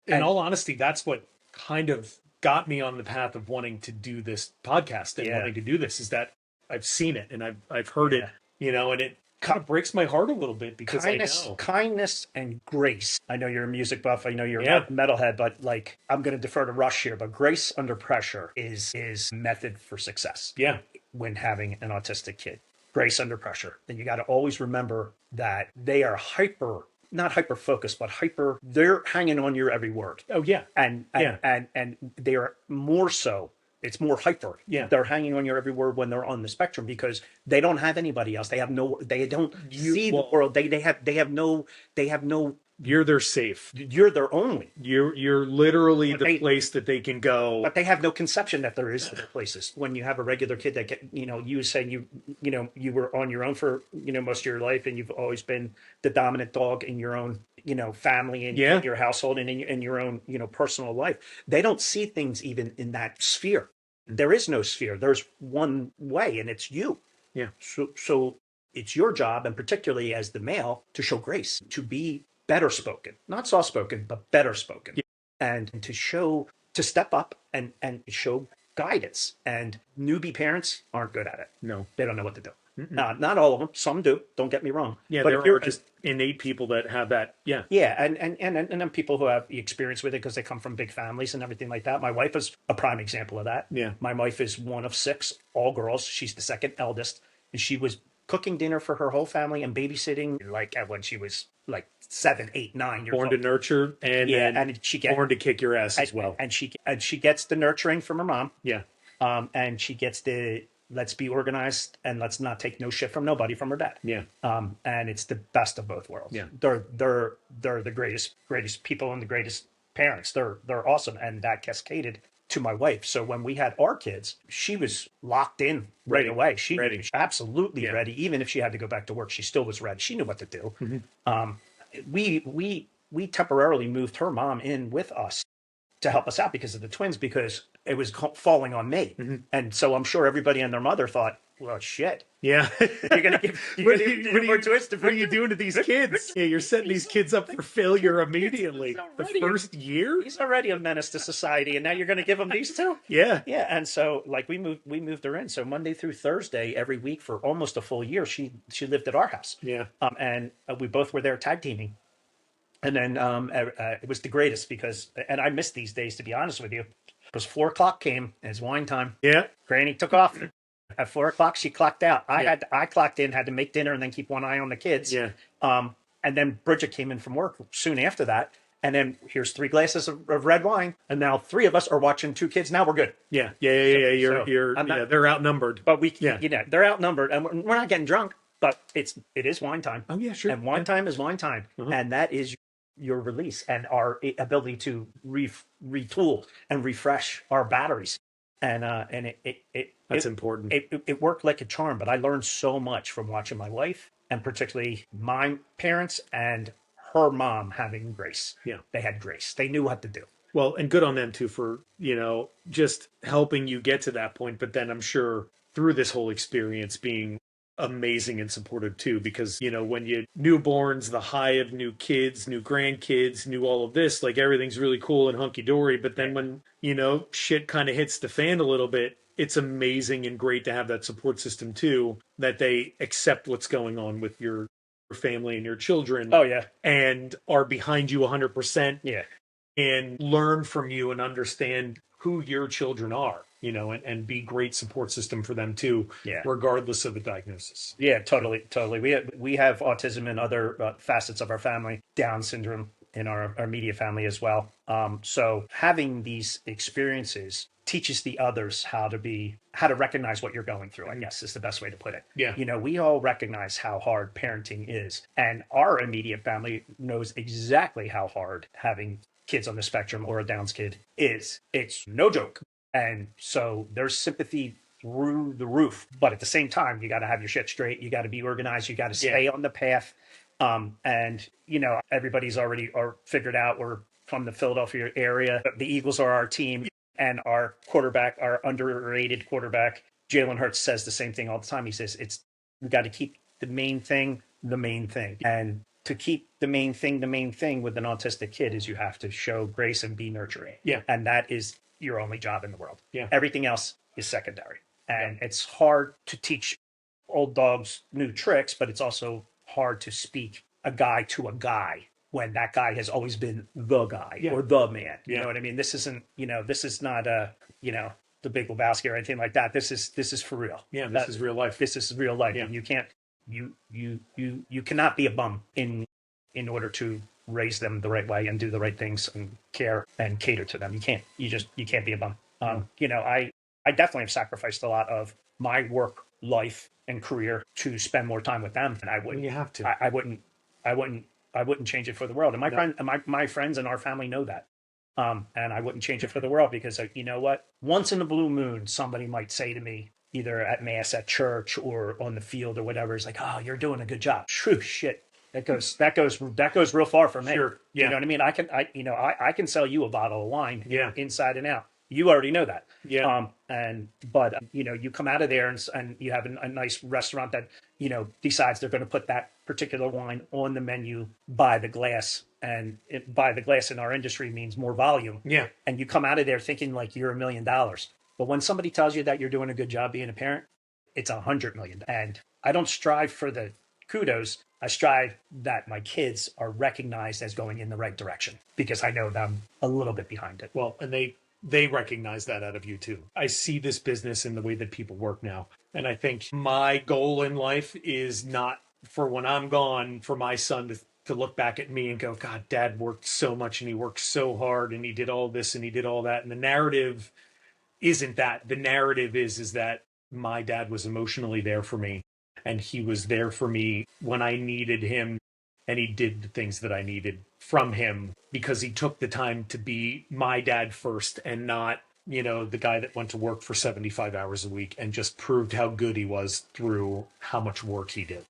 And
all honesty, that's what kind of got me on the path of wanting to do this podcast and
yeah,
wanting to do this is that I've seen it and I've heard it,
yeah,
and it kind of breaks my heart a little bit because I know.
kindness and grace. I know you're a music buff. I know you're a
Yeah.
metalhead, but like I'm going to defer to Rush here. But grace under pressure is method for success
Yeah.
when having an autistic kid. Grace under pressure. And you got to always remember that they are not hyper focused, but hyper. They're hanging on your every word,
Oh yeah.
and
Yeah.
and they are more so. It's more hyper.
Yeah.
They're hanging on your every word when they're on the spectrum because they don't have anybody else. They have no. They don't see the
Well,
world. They have no.
you're their safe.
You're their only.
You're literally
But
the
they
place that they can go.
but they have no conception that there is other places. When you have a regular kid that you were saying you were on your own for most of your life, and you've always been the dominant dog in your own family and
Yeah.
your household and in your own personal life. They don't see things even in that sphere. There is no sphere. There's one way, and it's you.
Yeah.
So it's your job, and particularly as the male, to show grace, to be better spoken, not soft spoken, but better spoken,
Yeah.
and to step up and show guidance. And newbie parents aren't good at it.
No.
They don't know what to do. Not all of them. Some do. Don't get me wrong.
Yeah,
But
there
if you're
are just innate people that have that. Yeah.
yeah, and then people who have experience with it because they come from big families and everything like that. My wife is a prime example of that.
Yeah.
My wife is one of six, all girls. She's the second eldest, and she was cooking dinner for her whole family and babysitting like when she was like 7, 8, 9 years
Born
old.
to nurture and
Yeah,
then
and she gets
born to kick your ass as well.
and she gets the nurturing from her mom,
Yeah.
and she gets the let's be organized and let's not take no shit from nobody from her dad.
Yeah.
And it's the best of both worlds.
Yeah.
They're the greatest people and the greatest parents. They're awesome, and that cascaded to my wife. So when we had our kids, she was locked in right
Ready.
away. She
Ready.
was absolutely
Yeah.
ready. Even if she had to go back to work, she still was ready. She knew what to do. We temporarily moved her mom in with us to help us out because of the twins, because it was falling on me. And so I'm sure everybody and their mother thought, well, shit,
Yeah.
you're going to give more twist to
what are you
Victor?
doing to these kids? Yeah, you're setting these kids up for failure immediately. The
already-
first year?
He's already a menace to society, and now you're going to give him these two?
Yeah.
Yeah, and so like we moved her in. So Monday through Thursday every week for almost a full year, she lived at our house.
Yeah.
And we both were there tag teaming. And then it was the greatest because, and I miss these days, to be honest with you, because 4 o'clock came, and it's wine time.
Yeah.
Granny took off. At 4 o'clock, she clocked out.
Yeah.
I clocked in, had to make dinner, and then keep one eye on the kids.
Yeah.
And then Bridget came in from work soon after that. And then here's 3 glasses of red wine, and now 3 of us are watching 2 kids. Now we're good.
Yeah. Yeah. You're
I'm not-
they're outnumbered.
But
Yeah.
they're outnumbered, and we're not getting drunk. But it is wine time.
Oh yeah, sure.
And wine time is wine time, and that is your release and our ability to retool and refresh our batteries. And
That's important.
It worked like a charm. But I learned so much from watching my wife, and particularly my parents and her mom having grace.
Yeah.
They had grace. They knew what to do.
Well, and good on them too for, just helping you get to that point. But then I'm sure through this whole experience being amazing and supportive too, because, when you newborns, the high of new kids, new grandkids, new all of this, like everything's really cool and hunky dory. But then when, shit kind of hits the fan a little bit, it's amazing and great to have that support system too, that they accept what's going on with your family and your children
Oh yeah,
and are behind you 100%
yeah,
and learn from you and understand who your children are, and be great support system for them too,
yeah.
regardless of the diagnosis.
Yeah, totally, totally. We have autism and other facets of our family, Down syndrome in our immediate family as well. So having these experiences teaches the others how to recognize what you're going through. I guess is the best way to put it.
Yeah.
We all recognize how hard parenting is, and our immediate family knows exactly how hard having kids on the spectrum or a Downs kid is. It's no joke. And so there's sympathy through the roof. But at the same time, you got to have your shit straight. You got to be organized. You got to stay on the path. And everybody's already are figured out. We're from the Philadelphia area. The Eagles are our team, and our quarterback, our underrated quarterback, Jalen Hurts, says the same thing all the time. He says we got to keep the main thing, and to keep the main thing with an autistic kid is you have to show grace and be nurturing.
Yeah.
And that is your only job in the world.
Yeah.
Everything else is secondary. And it's hard to teach old dogs new tricks, but it's also hard to speak a guy to a guy when that guy has always been the guy or the man. You know what I mean? This isn't, this is not the Big Lebowski or anything like that. This is for real.
Yeah, this is real life.
This is real life. And you can't you cannot be a bum in order to raise them the right way and do the right things and care and cater to them. You can't be a bum. I definitely have sacrificed a lot of my work life and career to spend more time with them, and I wouldn't.
You have to.
I wouldn't change it for the world. And my friends and our family know that. And I wouldn't change it for the world because you know what? Once in a blue moon, somebody might say to me, either at mass, at church, or on the field or whatever, is like, "Oh, you're doing a good job." True shit. That goes real far for me.
Sure. Yeah.
You know what I mean? I can sell you a bottle of wine, inside and out. You already know that.
Yeah.
But you come out of there and you have a nice restaurant that decides they're going to put that particular wine on the menu by the glass, and by the glass in our industry means more volume.
Yeah.
And you come out of there thinking like you're $1 million. But when somebody tells you that you're doing a good job being a parent, it's $100 million. And I don't strive for the kudos. I strive that my kids are recognized as going in the right direction because I know them a little bit behind it.
Well, and they recognize that out of you too. I see this business in the way that people work now. And I think my goal in life is not for when I'm gone for my son to look back at me and go, God, dad worked so much and he worked so hard and he did all this and he did all that. And the narrative isn't that. The narrative is that my dad was emotionally there for me and he was there for me when I needed him, and he did the things that I needed from him because he took the time to be my dad first and not, the guy that went to work for 75 hours a week and just proved how good he was through how much work he did.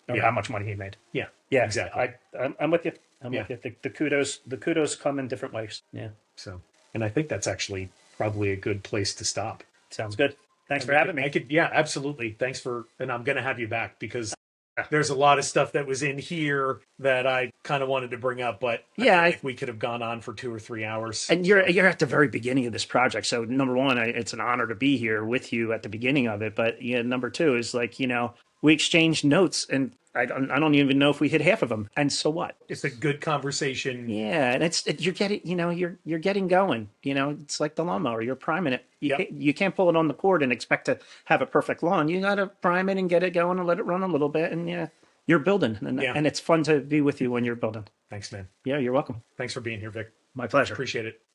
Or how much money he made.
Yeah.
Yeah,
Exactly.
I'm with you. I'm with you. The kudos come in different ways. Yeah.
So, and I think that's actually probably a good place to stop.
Sounds good. Thanks for having me.
Yeah, absolutely. And I'm going to have you back because there's a lot of stuff that was in here that I kind of wanted to bring up, but I think we could have gone on for 2 or 3 hours.
And you're at the very beginning of this project. So number one, it's an honor to be here with you at the beginning of it. But number two is like, we exchanged notes and I don't even know if we hit half of them. And so what?
It's a good conversation.
Yeah, and you're getting, you're getting going. It's like the lawnmower. You're priming it. You can't pull it on the cord and expect to have a perfect lawn. You got to prime it and get it going and let it run a little bit. And you're building. And it's fun to be with you when you're building.
Thanks, man.
Yeah, you're welcome.
Thanks for being here, Vic.
My pleasure.
Appreciate it.